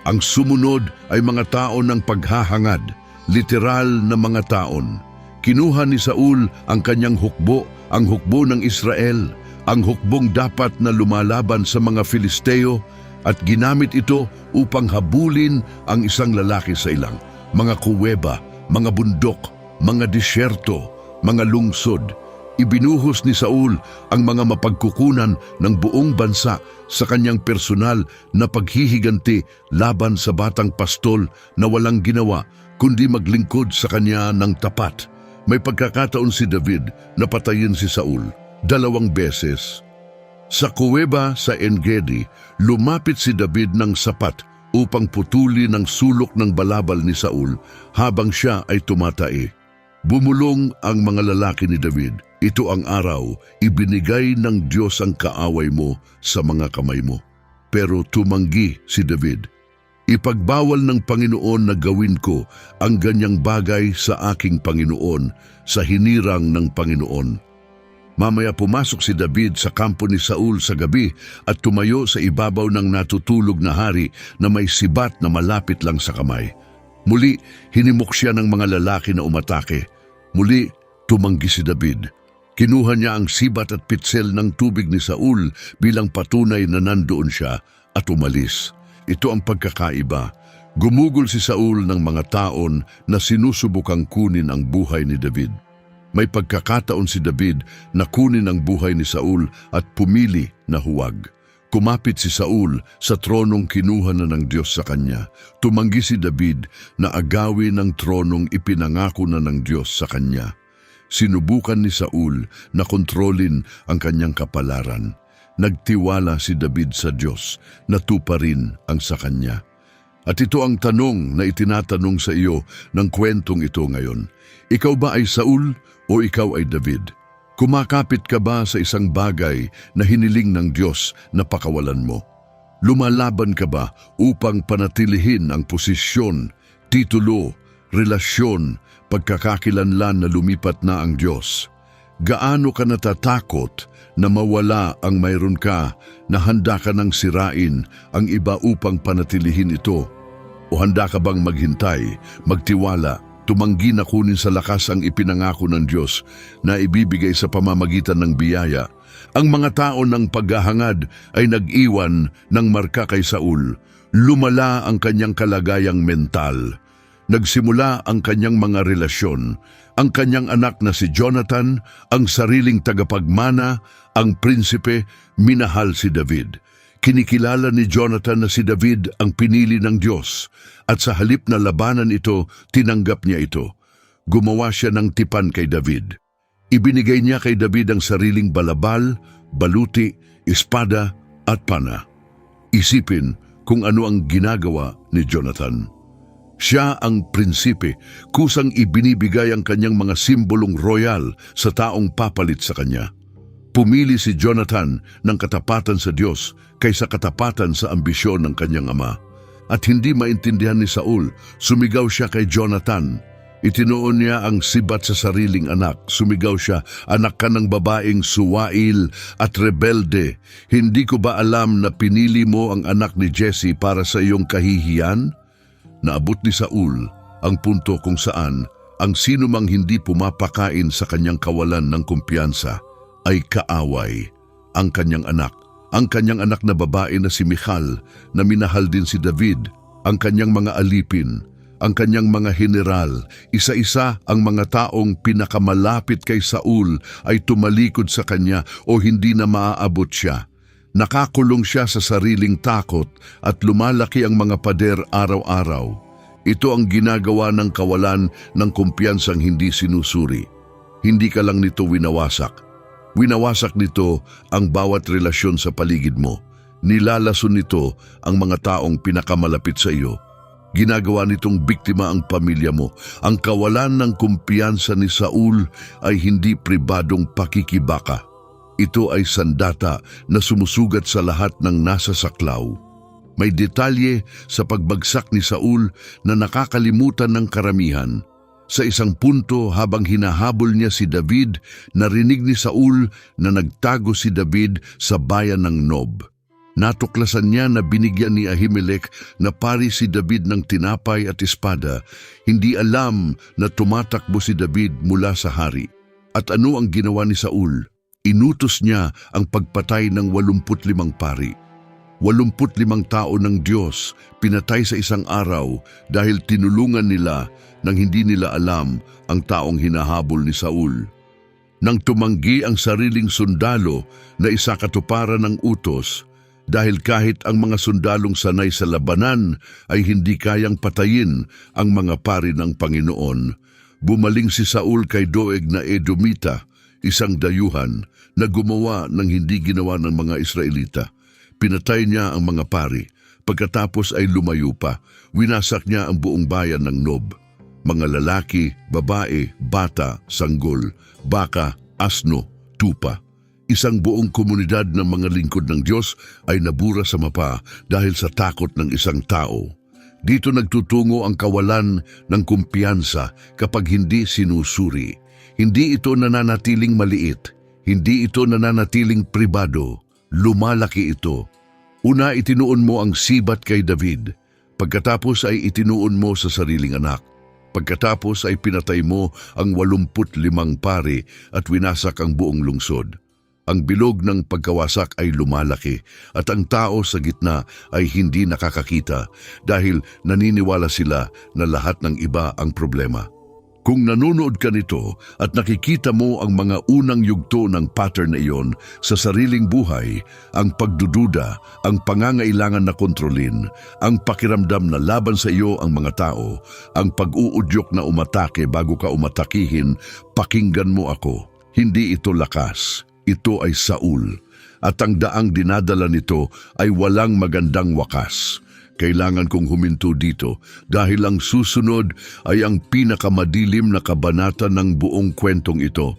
Ang sumunod ay mga tao ng paghahangad, literal na mga taon. Kinuha ni Saul ang kanyang hukbo, ang hukbo ng Israel, ang hukbong dapat na lumalaban sa mga Filisteo, at ginamit ito upang habulin ang isang lalaki sa ilang mga kuweba, mga bundok, mga disyerto, mga lungsod. Ibinuhos ni Saul ang mga mapagkukunan ng buong bansa sa kanyang personal na paghihiganti laban sa batang pastol na walang ginawa kundi maglingkod sa kanya ng tapat. May pagkakataon si David na patayin si Saul 2 beses. Sa kuweba sa En-Gedi, lumapit si David ng sapat upang putuli ng sulok ng balabal ni Saul habang siya ay tumatai. Bumulong ang mga lalaki ni David. Ito ang araw, ibinigay ng Diyos ang kaaway mo sa mga kamay mo. Pero tumanggi si David. Ipagbawal ng Panginoon na gawin ko ang ganyang bagay sa aking Panginoon, sa hinirang ng Panginoon. Mamaya pumasok si David sa kampo ni Saul sa gabi at tumayo sa ibabaw ng natutulog na hari na may sibat na malapit lang sa kamay. Muli, hinimok siya ng mga lalaki na umatake. Muli, tumanggi si David. Kinuha niya ang sibat at pitsel ng tubig ni Saul bilang patunay na nandoon siya at umalis. Ito ang pagkakaiba. Gumugol si Saul ng mga taon na sinusubukang kunin ang buhay ni David. May pagkakataon si David na kunin ang buhay ni Saul at pumili na huwag. Kumapit si Saul sa tronong kinuha na ng Diyos sa kanya. Tumanggi si David na agawin ang tronong ipinangako na ng Diyos sa kanya. Sinubukan ni Saul na kontrolin ang kanyang kapalaran. Nagtiwala si David sa Diyos na tuparin ang sa kanya. At ito ang tanong na itinatanong sa iyo ng kwentong ito ngayon. Ikaw ba ay Saul o ikaw ay David? Kumakapit ka ba sa isang bagay na hiniling ng Diyos na pakawalan mo? Lumalaban ka ba upang panatilihin ang posisyon, titulo, relasyon, pagkakakilanlan na lumipat na ang Diyos? Gaano ka natatakot na mawala ang mayroon ka na handa ka nang sirain ang iba upang panatilihin ito? O handa ka bang maghintay, magtiwala, tumanggi na kunin sa lakas ang ipinangako ng Diyos na ibibigay sa pamamagitan ng biyaya? Ang mga tao ng paghahangad ay nag-iwan ng marka kay Saul. Lumala ang kanyang kalagayang mental. Nagsimula ang kanyang mga relasyon. Ang kanyang anak na si Jonathan, ang sariling tagapagmana, ang prinsipe, minahal si David. Kinikilala ni Jonathan na si David ang pinili ng Diyos at sa halip na labanan ito, tinanggap niya ito. Gumawa siya ng tipan kay David. Ibinigay niya kay David ang sariling balabal, baluti, espada at pana. Isipin kung ano ang ginagawa ni Jonathan. Siya ang prinsipe, kusang ibinibigay ang kanyang mga simbolong royal sa taong papalit sa kanya. Pumili si Jonathan ng katapatan sa Diyos kaysa katapatan sa ambisyon ng kanyang ama. At hindi maintindihan ni Saul, sumigaw siya kay Jonathan. Itinuon niya ang sibat sa sariling anak. Sumigaw siya, "Anak ka ng babaeng suwail at rebelde. Hindi ko ba alam na pinili mo ang anak ni Jesse para sa iyong kahihiyan?" Naabot ni Saul ang punto kung saan ang sinumang hindi pumapakain sa kanyang kawalan ng kumpiyansa ay kaaway. Ang kanyang anak na babae na si Michal na minahal din si David, ang kanyang mga alipin, ang kanyang mga general, isa-isa ang mga taong pinakamalapit kay Saul ay tumalikod sa kanya o hindi na maaabot siya. Nakakulong siya sa sariling takot at lumalaki ang mga pader araw-araw. Ito ang ginagawa ng kawalan ng kumpiyansang hindi sinusuri. Hindi ka lang nito winawasak. Winawasak nito ang bawat relasyon sa paligid mo. Nilalason nito ang mga taong pinakamalapit sa iyo. Ginagawa nitong biktima ang pamilya mo. Ang kawalan ng kumpiyansa ni Saul ay hindi pribadong pakikibaka. Ito ay sandata na sumusugat sa lahat ng nasa saklaw. May detalye sa pagbagsak ni Saul na nakakalimutan ng karamihan. Sa isang punto habang hinahabol niya si David, narinig ni Saul na nagtago si David sa bayan ng Nob. Natuklasan niya na binigyan ni Ahimelech na pari si David ng tinapay at espada. Hindi alam na tumatakbo si David mula sa hari. At ano ang ginawa ni Saul? Inutos niya ang pagpatay ng 85 pari. 85 tao ng Diyos pinatay sa isang araw dahil tinulungan nila nang hindi nila alam ang taong hinahabol ni Saul. nang tumanggi ang sariling sundalo na isakatuparan ng utos, dahil kahit ang mga sundalong sanay sa labanan ay hindi kayang patayin ang mga pari ng Panginoon. Bumaling si Saul kay Doeg na Edomita, isang dayuhan na gumawa ng hindi ginawa ng mga Israelita. Pinatay niya ang mga pari. Pagkatapos ay lumayo pa, winasak niya ang buong bayan ng Nob. Mga lalaki, babae, bata, sanggol, baka, asno, tupa. Isang buong komunidad ng mga lingkod ng Diyos ay nabura sa mapa dahil sa takot ng isang tao. Dito nagtutungo ang kawalan ng kumpiyansa kapag hindi sinusuri. Hindi ito nananatiling maliit. Hindi ito nananatiling pribado. Lumalaki ito. Una, itinuon mo ang sibat kay David. Pagkatapos ay itinuon mo sa sariling anak. Pagkatapos ay pinatay mo ang 85 pari at winasak ang buong lungsod. Ang bilog ng pagkawasak ay lumalaki at ang tao sa gitna ay hindi nakakakita dahil naniniwala sila na lahat ng iba ang problema. Kung nanonood ka nito at nakikita mo ang mga unang yugto ng pattern na iyon sa sariling buhay, ang pagdududa, ang pangangailangan na kontrolin, ang pakiramdam na laban sa iyo ang mga tao, ang pag-uudyok na umatake bago ka umatakihin, pakinggan mo ako. Hindi ito lakas, ito ay Saul. At ang daang dinadala nito ay walang magandang wakas. Kailangan kong huminto dito dahil ang susunod ay ang pinakamadilim na kabanata ng buong kwentong ito.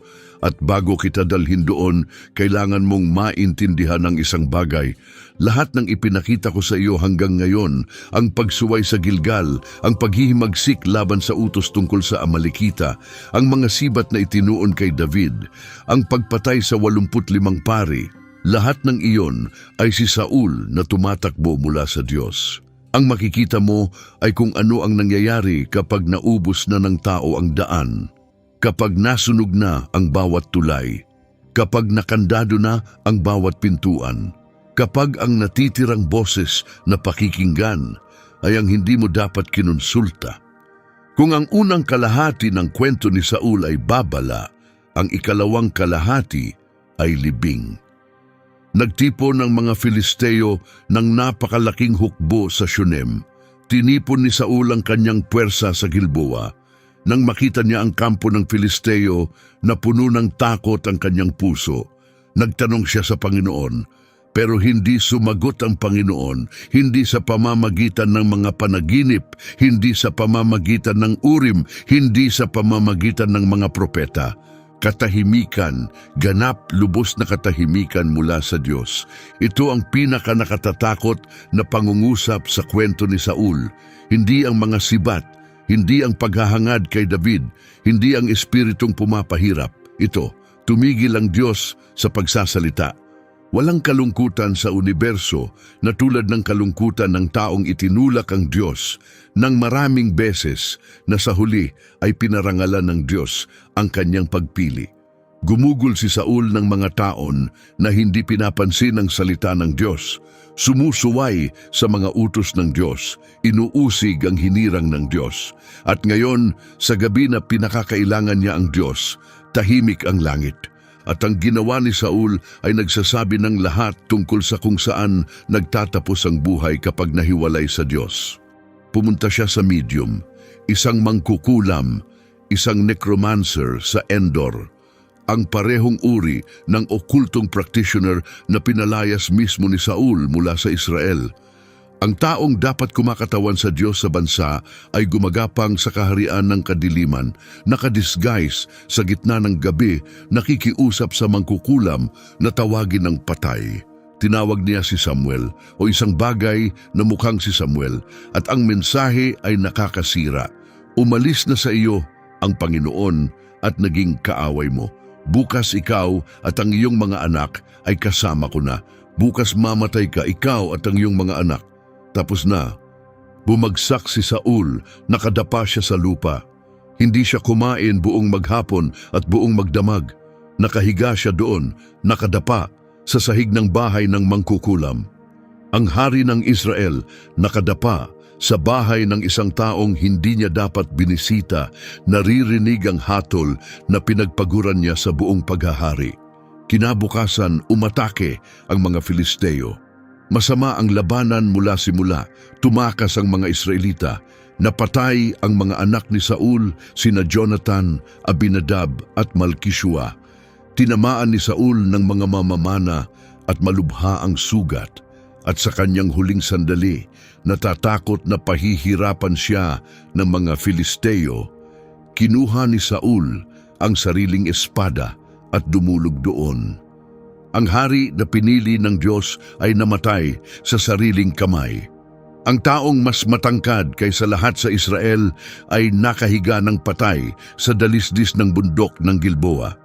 At bago kita dalhin doon, kailangan mong maintindihan ang isang bagay. Lahat ng ipinakita ko sa iyo hanggang ngayon, ang pagsuway sa Gilgal, ang paghihimagsik laban sa utos tungkol sa Amalekita, ang mga sibat na itinuon kay David, ang pagpatay sa 85 pari, lahat ng iyon ay si Saul na tumatakbo mula sa Diyos. Ang makikita mo ay kung ano ang nangyayari kapag naubos na ng tao ang daan, kapag nasunog na ang bawat tulay, kapag nakandado na ang bawat pintuan, kapag ang natitirang boses na pakikinggan ay ang hindi mo dapat kinonsulta. Kung ang unang kalahati ng kwento ni Saul ay babala, ang ikalawang kalahati ay libing. Nagtipon ng mga Filisteo ng napakalaking hukbo sa Shunem. Tinipon ni Saul ang kanyang puwersa sa Gilboa. Nang makita niya ang kampo ng Filisteo na puno ng takot ang kanyang puso, nagtanong siya sa Panginoon, pero hindi sumagot ang Panginoon, hindi sa pamamagitan ng mga panaginip, hindi sa pamamagitan ng Urim, hindi sa pamamagitan ng mga propeta. Katahimikan, ganap lubos na katahimikan mula sa Diyos. Ito ang pinakanakatatakot na pangungusap sa kwento ni Saul. Hindi ang mga sibat, hindi ang paghahangad kay David, hindi ang espiritong pumapahirap. Ito, tumigil ang Diyos sa pagsasalita. Walang kalungkutan sa universo na tulad ng kalungkutan ng taong itinulak ang Diyos ng maraming beses na sa huli ay pinarangalan ng Diyos ang kanyang pagpili. Gumugol si Saul ng mga taon na hindi pinapansin ang salita ng Diyos, sumusuway sa mga utos ng Diyos, inuusig ang hinirang ng Diyos. At ngayon, sa gabi na pinakakailangan niya ang Diyos, tahimik ang langit. At ang ginawa ni Saul ay nagsasabi ng lahat tungkol sa kung saan nagtatapos ang buhay kapag nahiwalay sa Diyos. Pumunta siya sa medium, isang mangkukulam, isang necromancer sa Endor, ang parehong uri ng okultong practitioner na pinalayas mismo ni Saul mula sa Israel. Ang taong dapat kumakatawan sa Diyos sa bansa ay gumagapang sa kaharian ng kadiliman, nakadisguise sa gitna ng gabi, nakikiusap sa mangkukulam na tawagin ng patay. Tinawag niya si Samuel o isang bagay na mukhang si Samuel at ang mensahe ay nakakasira. Umalis na sa iyo ang Panginoon at naging kaaway mo. Bukas ikaw at ang iyong mga anak ay kasama ko na. Bukas mamatay ka, ikaw at ang iyong mga anak. Tapos na, bumagsak si Saul, nakadapa siya sa lupa. Hindi siya kumain buong maghapon at buong magdamag. Nakahiga siya doon, nakadapa, sa sahig ng bahay ng mangkukulam. Ang hari ng Israel, nakadapa, Sa bahay ng isang taong hindi niya dapat binisita, naririnig ang hatol na pinagpaguran niya sa buong paghahari. Kinabukasan, umatake ang mga Filisteo. Masama ang labanan mula simula, tumakas ang mga Israelita, napatay ang mga anak ni Saul, sina Jonathan, Abinadab at Malkishua. Tinamaan ni Saul ng mga mamamana at malubha ang sugat. At sa kanyang huling sandali, natatakot na pahihirapan siya ng mga Filisteo, kinuha ni Saul ang sariling espada at dumulog doon. Ang hari na pinili ng Diyos ay namatay sa sariling kamay. Ang taong mas matangkad kaysa lahat sa Israel ay nakahiga ng patay sa dalisdis ng bundok ng Gilboa.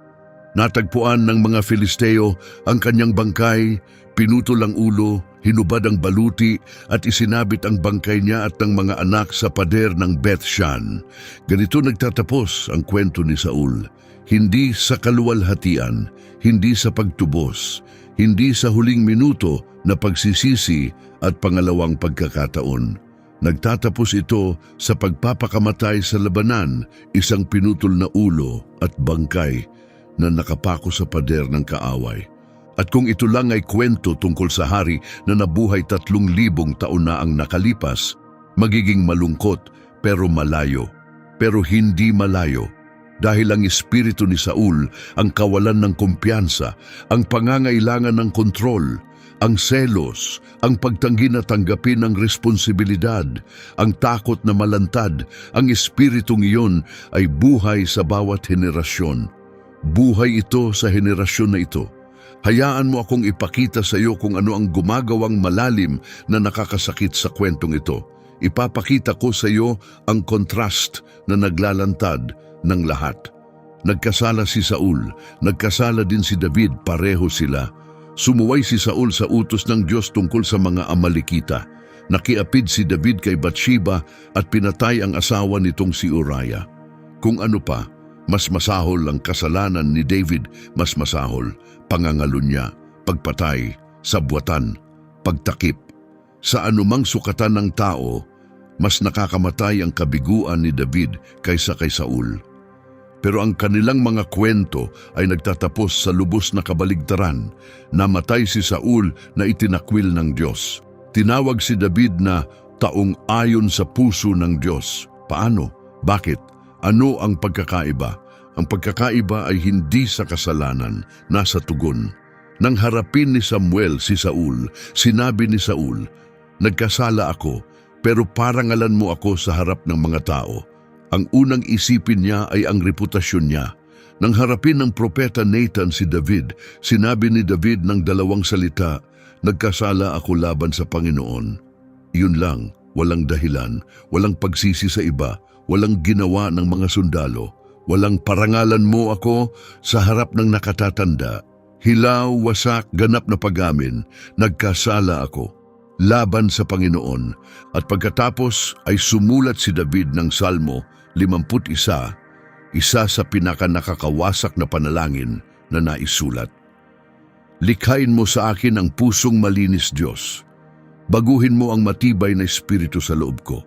Natagpuan ng mga Filisteo ang kanyang bangkay, pinutol ang ulo, hinubad ang baluti at isinabit ang bangkay niya at ng mga anak sa pader ng Beth-shan. Ganito nagtatapos ang kwento ni Saul. Hindi sa kaluwalhatian, hindi sa pagtubos, hindi sa huling minuto na pagsisisi at pangalawang pagkakataon. Nagtatapos ito sa pagpapakamatay sa labanan, isang pinutol na ulo at bangkay na nakapako sa pader ng kaaway. At kung ito lang ay kwento tungkol sa hari na nabuhay 3,000 taon na ang nakalipas, magiging malungkot pero malayo. Pero hindi malayo. Dahil ang espiritu ni Saul, ang kawalan ng kumpiyansa, ang pangangailangan ng kontrol, ang selos, ang pagtanggi na tanggapin ng responsibilidad, ang takot na malantad, ang espiritong iyon ay buhay sa bawat henerasyon. Buhay ito sa henerasyon na ito. Hayaan mo akong ipakita sa iyo kung ano ang gumagawang malalim na nakakasakit sa kwentong ito. Ipapakita ko sa iyo ang kontrast na naglalantad ng lahat. Nagkasala si Saul, nagkasala din si David, pareho sila. Sumuway si Saul sa utos ng Diyos tungkol sa mga Amalekita. Nakiapid si David kay Bathsheba at pinatay ang asawa nitong si Uriah. Kung ano pa, mas masahol ang kasalanan ni David, mas masahol, pangangalo niya, pagpatay, sabwatan, pagtakip. Sa anumang sukatan ng tao, mas nakakamatay ang kabiguan ni David kaysa kay Saul. Pero ang kanilang mga kwento ay nagtatapos sa lubos na kabaligtaran. Namatay si Saul na itinakwil ng Diyos. Tinawag si David na taong ayon sa puso ng Diyos. Paano? Bakit? Ano ang pagkakaiba? Ang pagkakaiba ay hindi sa kasalanan, nasa tugon. Nang harapin ni Samuel si Saul, sinabi ni Saul, "Nagkasala ako, pero parangalan mo ako sa harap ng mga tao." Ang unang isipin niya ay ang reputasyon niya. Nang harapin ng propeta Nathan si David, sinabi ni David ng 2 salita, "Nagkasala ako laban sa Panginoon." Yun lang, walang dahilan, walang pagsisi sa iba, walang ginawa ng mga sundalo, walang parangalan mo ako sa harap ng nakatatanda. Hilaw, wasak, ganap na pag-amin, nagkasala ako laban sa Panginoon. At pagkatapos ay sumulat si David ng Salmo 51, isa sa pinakanakakawasak na panalangin na naisulat. Likhain mo sa akin ang pusong malinis, Diyos. Baguhin mo ang matibay na espiritu sa loob ko.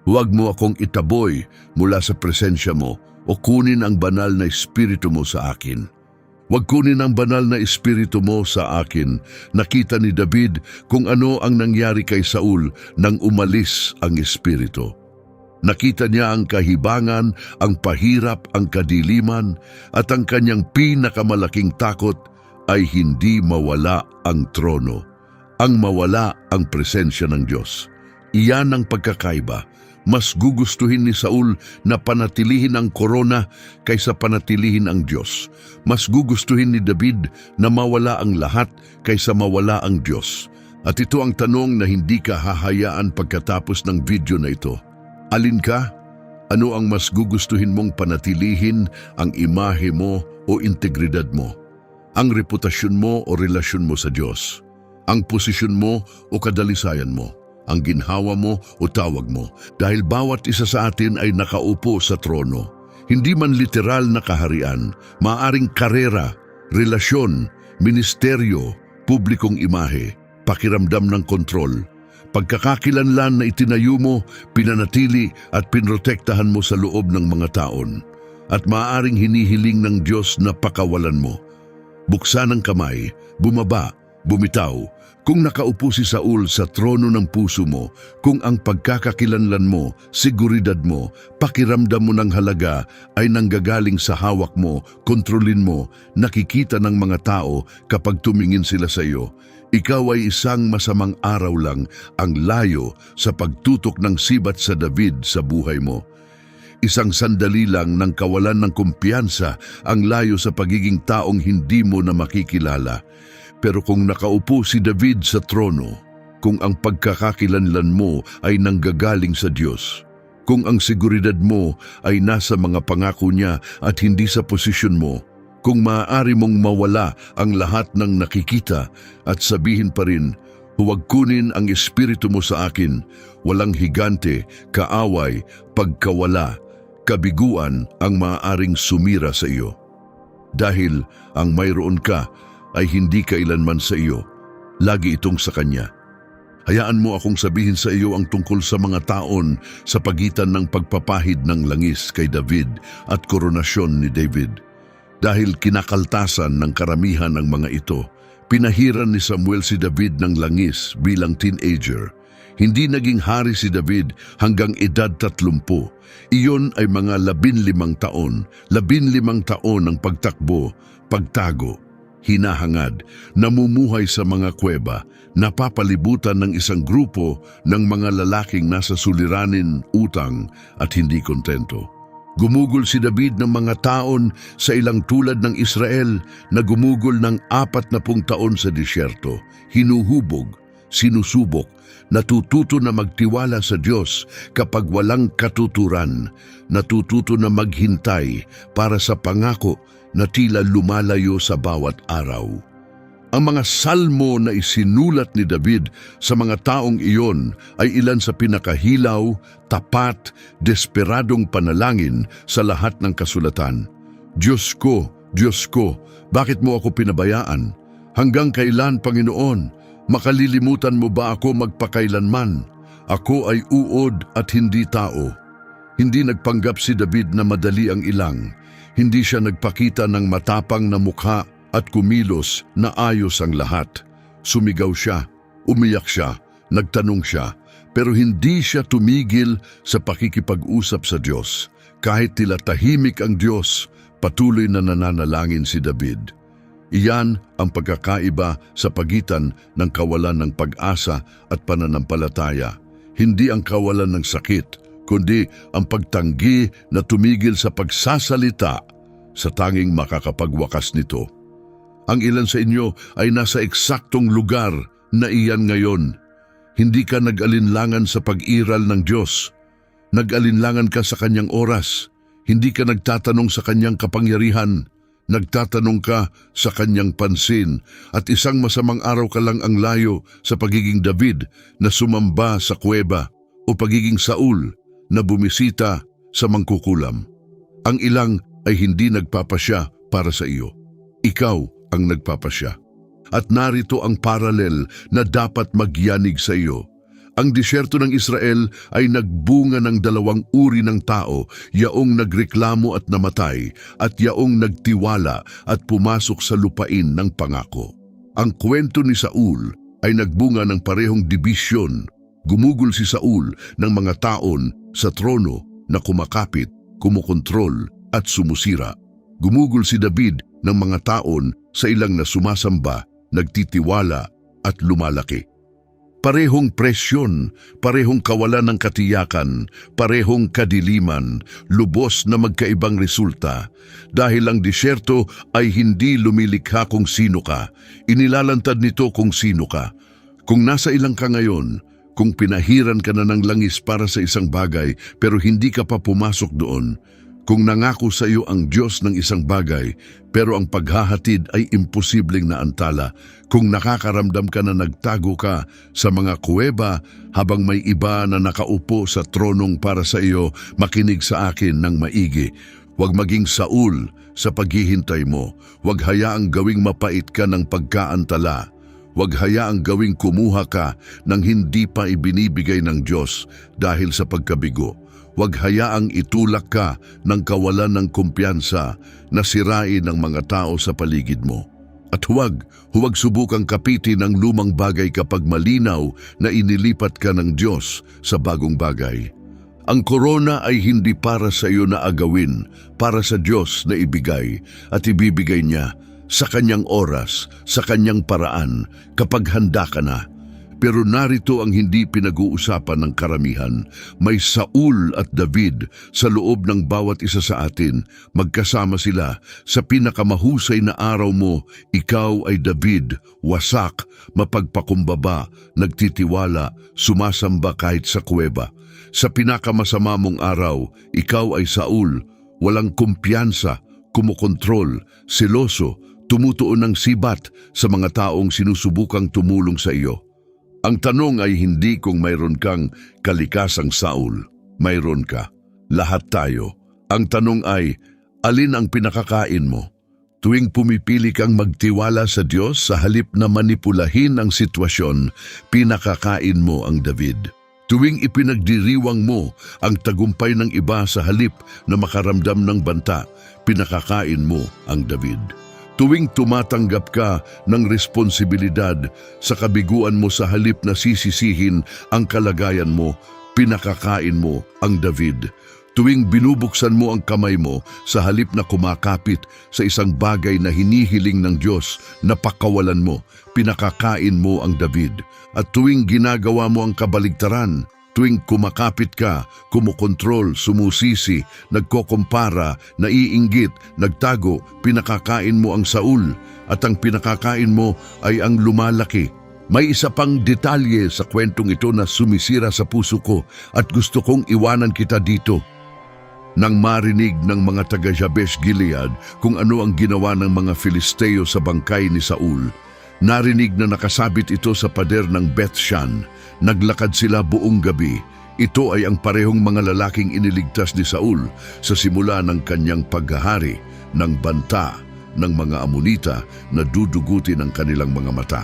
Huwag mo akong itaboy mula sa presensya mo o kunin ang banal na espiritu mo sa akin. Huwag kunin ang banal na espiritu mo sa akin. Nakita ni David kung ano ang nangyari kay Saul nang umalis ang espiritu. Nakita niya ang kahibangan, ang pahirap, ang kadiliman, at ang kanyang pinakamalaking takot ay hindi mawala ang trono, ang mawala ang presensya ng Diyos. Iyan ang pagkakaiba. Mas gugustuhin ni Saul na panatilihin ang korona kaysa panatilihin ang Diyos. Mas gugustuhin ni David na mawala ang lahat kaysa mawala ang Diyos. At ito ang tanong na hindi ka hahayaan pagkatapos ng video na ito. Alin ka? Ano ang mas gugustuhin mong panatilihin, ang imahe mo o integridad mo? Ang reputasyon mo o relasyon mo sa Diyos? Ang posisyon mo o kadalisayan mo? Ang ginhawa mo o tawag mo? Dahil bawat isa sa atin ay nakaupo sa trono. Hindi man literal na kaharian, maaaring karera, relasyon, ministeryo, publikong imahe, pakiramdam ng kontrol. Pagkakakilanlan na itinayo mo, pinanatili at pinrotektahan mo sa loob ng mga taon. At maaaring hinihiling ng Diyos na pakawalan mo. Buksan ang kamay, bumaba, bumitaw. Kung nakaupo si Saul sa trono ng puso mo, kung ang pagkakakilanlan mo, seguridad mo, pakiramdam mo ng halaga ay nanggagaling sa hawak mo, kontrolin mo, nakikita ng mga tao kapag tumingin sila sa iyo, ikaw ay isang masamang araw lang ang layo sa pagtutok ng sibat sa David sa buhay mo. Isang sandali lang ng kawalan ng kumpiyansa ang layo sa pagiging taong hindi mo na makikilala. Pero kung nakaupo si David sa trono, kung ang pagkakakilanlan mo ay nanggagaling sa Diyos, kung ang seguridad mo ay nasa mga pangako niya at hindi sa posisyon mo, kung maaari mong mawala ang lahat ng nakikita at sabihin pa rin, huwag kunin ang espiritu mo sa akin, walang higante, kaaway, pagkawala, kabiguan ang maaaring sumira sa iyo. Dahil ang mayroon ka ay hindi kailanman sa iyo, lagi itong sa Kanya. Hayaan mo akong sabihin sa iyo ang tungkol sa mga taon sa pagitan ng pagpapahid ng langis kay David at koronasyon ni David. Dahil kinakaltasan ng karamihan ng mga ito, pinahiran ni Samuel si David ng langis bilang teenager. Hindi naging hari si David hanggang edad 30. Iyon ay mga 15 taon, 15 taon ng pagtakbo, pagtago, hinahangad, namumuhay sa mga kuweba, napapalibutan ng isang grupo ng mga lalaking nasa suliranin, utang at hindi kontento. Gumugol si David ng mga taon sa ilang tulad ng Israel na gumugol ng 40 taon sa disyerto, hinuhubog, sinusubok, natututo na magtiwala sa Diyos kapag walang katuturan, natututo na maghintay para sa pangako na tila lumalayo sa bawat araw. Ang mga salmo na isinulat ni David sa mga taong iyon ay ilan sa pinakahilaw, tapat, desperadong panalangin sa lahat ng kasulatan. Diyos ko, bakit mo ako pinabayaan? Hanggang kailan, Panginoon? Makalilimutan mo ba ako magpakailanman? Ako ay uod at hindi tao. Hindi nagpanggap si David na madali ang ilang. Hindi siya nagpakita ng matapang na mukha at kumilos na ayos ang lahat. Sumigaw siya, umiyak siya, nagtanong siya, pero hindi siya tumigil sa pakikipag-usap sa Diyos. Kahit tila tahimik ang Diyos, patuloy na nananalangin si David. Iyan ang pagkakaiba sa pagitan ng kawalan ng pag-asa at pananampalataya. Hindi ang kawalan ng sakit, kundi ang pagtanggi na tumigil sa pagsasalita sa tanging makakapagwakas nito. Ang ilan sa inyo ay nasa eksaktong lugar na iyan ngayon. Hindi ka nag-alinlangan sa pag-iral ng Diyos. Nag-alinlangan ka sa Kanyang oras. Hindi ka nagtatanong sa Kanyang kapangyarihan. Nagtatanong ka sa Kanyang pansin at isang masamang araw ka lang ang layo sa pagiging David na sumamba sa kuweba o pagiging Saul na bumisita sa mangkukulam. Ang ilang ay hindi nagpapasya para sa iyo. Ikaw ang nagpapasya. At narito ang paralel na dapat magyanig sa iyo. Ang disyerto ng Israel ay nagbunga ng 2 uri ng tao, yaong nagreklamo at namatay, at yaong nagtiwala at pumasok sa lupain ng pangako. Ang kwento ni Saul ay nagbunga ng parehong dibisyon. Gumugol si Saul ng mga taon sa trono na kumakapit, kumukontrol at sumusira. Gumugol si David ng mga taon sa ilang na sumasamba, nagtitiwala at lumalaki. Parehong presyon, parehong kawalan ng katiyakan, parehong kadiliman, lubos na magkaibang resulta. Dahil ang disyerto ay hindi lumilikha kung sino ka, inilalantad nito kung sino ka. Kung nasa ilang ka ngayon, kung pinahiran ka na ng langis para sa isang bagay pero hindi ka pa pumasok doon, kung nangako sa iyo ang Diyos ng isang bagay, pero ang paghahatid ay imposibleng naantala, kung nakakaramdam ka na nagtago ka sa mga kuweba habang may iba na nakaupo sa tronong para sa iyo, makinig sa akin ng maigi. Huwag maging Saul sa paghihintay mo. Huwag hayaang gawing mapait ka ng pagkaantala. Huwag hayaang gawing kumuha ka ng hindi pa ibinibigay ng Diyos dahil sa pagkabigo. Huwag hayaang itulak ka ng kawalan ng kumpiyansa na sirain ng mga tao sa paligid mo. At huwag subukang kapitin ang lumang bagay kapag malinaw na inilipat ka ng Diyos sa bagong bagay. Ang korona ay hindi para sa iyo na agawin, para sa Diyos na ibigay at ibibigay niya sa kanyang oras, sa kanyang paraan, kapag handa ka na. Pero narito ang hindi pinag-uusapan ng karamihan. May Saul at David sa loob ng bawat isa sa atin. Magkasama sila sa pinakamahusay na araw mo. Ikaw ay David, wasak, mapagpakumbaba, nagtitiwala, sumasamba kahit sa kuweba. Sa pinakamasama mong araw, ikaw ay Saul, walang kumpiyansa, kumukontrol, seloso, tumutuon ng sibat sa mga taong sinusubukang tumulong sa iyo. Ang tanong ay hindi kung mayroon kang kalikasang Saul. Mayroon ka. Lahat tayo. Ang tanong ay, alin ang pinakakain mo? Tuwing pumipili kang magtiwala sa Diyos sa halip na manipulahin ang sitwasyon, pinakakain mo ang David. Tuwing ipinagdiriwang mo ang tagumpay ng iba sa halip na makaramdam ng banta, pinakakain mo ang David. Tuwing tumatanggap ka ng responsibilidad sa kabiguan mo sa halip na sisisihin ang kalagayan mo, pinakakain mo ang David. Tuwing binubuksan mo ang kamay mo sa halip na kumakapit sa isang bagay na hinihiling ng Diyos na pakawalan mo, pinakakain mo ang David. At tuwing ginagawa mo ang kabaligtaran, tuwing kumakapit ka, kumukontrol, sumusisi, nagkokompara, naiinggit, nagtago, pinakakain mo ang Saul at ang pinakakain mo ay ang lumalaki. May isa pang detalye sa kwentong ito na sumisira sa puso ko at gusto kong iwanan kita dito. Nang marinig ng mga taga Jabesh Gilead kung ano ang ginawa ng mga Filisteo sa bangkay ni Saul, narinig na nakasabit ito sa pader ng Beth-shan. Naglakad sila buong gabi. Ito ay ang parehong mga lalaking iniligtas ni Saul sa simula ng kanyang paghahari ng banta ng mga Amonita na dudugutin ang kanilang mga mata.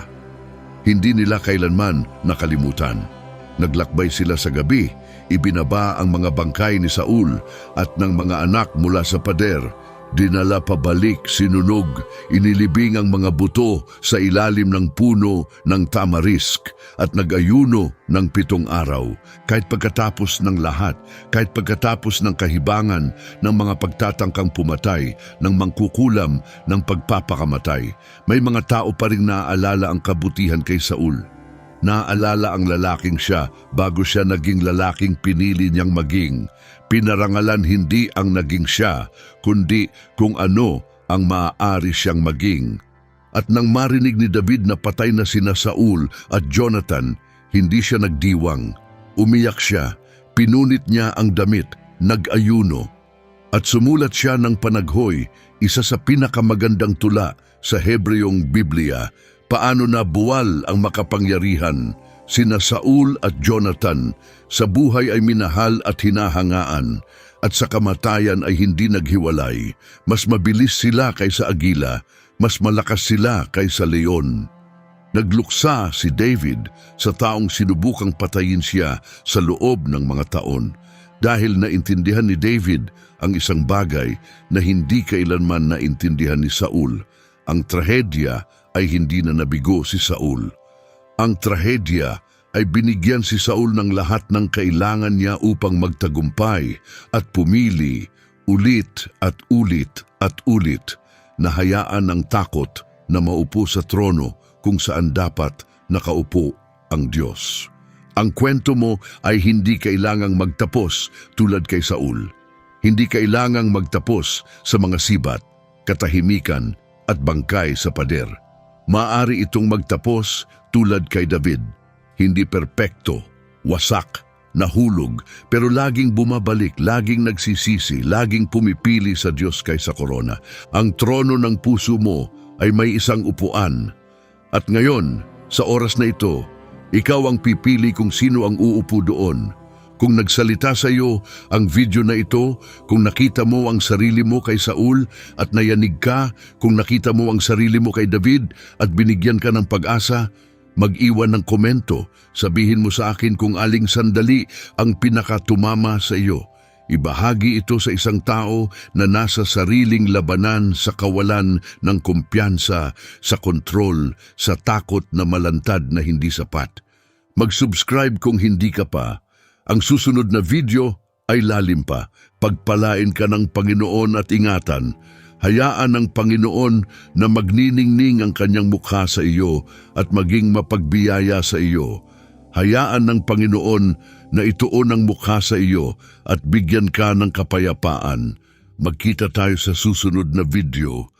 Hindi nila kailanman nakalimutan. Naglakbay sila sa gabi, ibinaba ang mga bangkay ni Saul at ng mga anak mula sa pader. Dinala pabalik, sinunog, inilibing ang mga buto sa ilalim ng puno ng tamarisk at nag-ayuno ng 7 araw. Kahit pagkatapos ng lahat, kahit pagkatapos ng kahibangan ng mga pagtatangkang pumatay, ng mangkukulam ng pagpapakamatay, may mga tao pa rin naaalala ang kabutihan kay Saul. Naaalala ang lalaking siya bago siya naging lalaking pinili niyang maging. Pinarangalan hindi ang naging siya, kundi kung ano ang maaari siyang maging. At nang marinig ni David na patay na sina Saul at Jonathan, hindi siya nagdiwang. Umiyak siya, pinunit niya ang damit, nag-ayuno. At sumulat siya ng panaghoy, isa sa pinakamagandang tula sa Hebreyong Biblia, paano na buwal ang makapangyarihan. Sina Saul at Jonathan sa buhay ay minahal at hinahangaan, at sa kamatayan ay hindi naghiwalay. Mas mabilis sila kaysa agila, mas malakas sila kaysa leon. Nagluksa si David sa taong sinubukang patayin siya sa loob ng mga taon, dahil naintindihan ni David ang isang bagay na hindi kailanman naintindihan ni Saul. Ang trahedya ay hindi na nabigo si Saul. Ang trahedya ay binigyan si Saul ng lahat ng kailangan niya upang magtagumpay at pumili ulit at ulit at ulit na hayaan ng takot na maupo sa trono kung saan dapat nakaupo ang Diyos. Ang kwento mo ay hindi kailangang magtapos tulad kay Saul. Hindi kailangang magtapos sa mga sibat, katahimikan at bangkay sa pader. Maaari itong magtapos tulad kay David. Hindi perpekto, wasak, nahulog, pero laging bumabalik, laging nagsisisi, laging pumipili sa Diyos kaysa korona. Ang trono ng puso mo ay may isang upuan. At ngayon, sa oras na ito, ikaw ang pipili kung sino ang uupo doon. Kung nagsalita sa iyo ang video na ito, kung nakita mo ang sarili mo kay Saul at nayanig ka, kung nakita mo ang sarili mo kay David at binigyan ka ng pag-asa, mag-iwan ng komento. Sabihin mo sa akin kung aling sandali ang pinakatumama sa iyo. Ibahagi ito sa isang tao na nasa sariling labanan sa kawalan ng kumpiyansa, sa kontrol, sa takot na malantad na hindi sapat. Mag-subscribe kung hindi ka pa. Ang susunod na video ay lalim pa. Pagpalain ka ng Panginoon at ingatan. Hayaan ng Panginoon na magniningning ang kanyang mukha sa iyo at maging mapagbiyaya sa iyo. Hayaan ng Panginoon na ituon ang mukha sa iyo at bigyan ka ng kapayapaan. Magkita tayo sa susunod na video.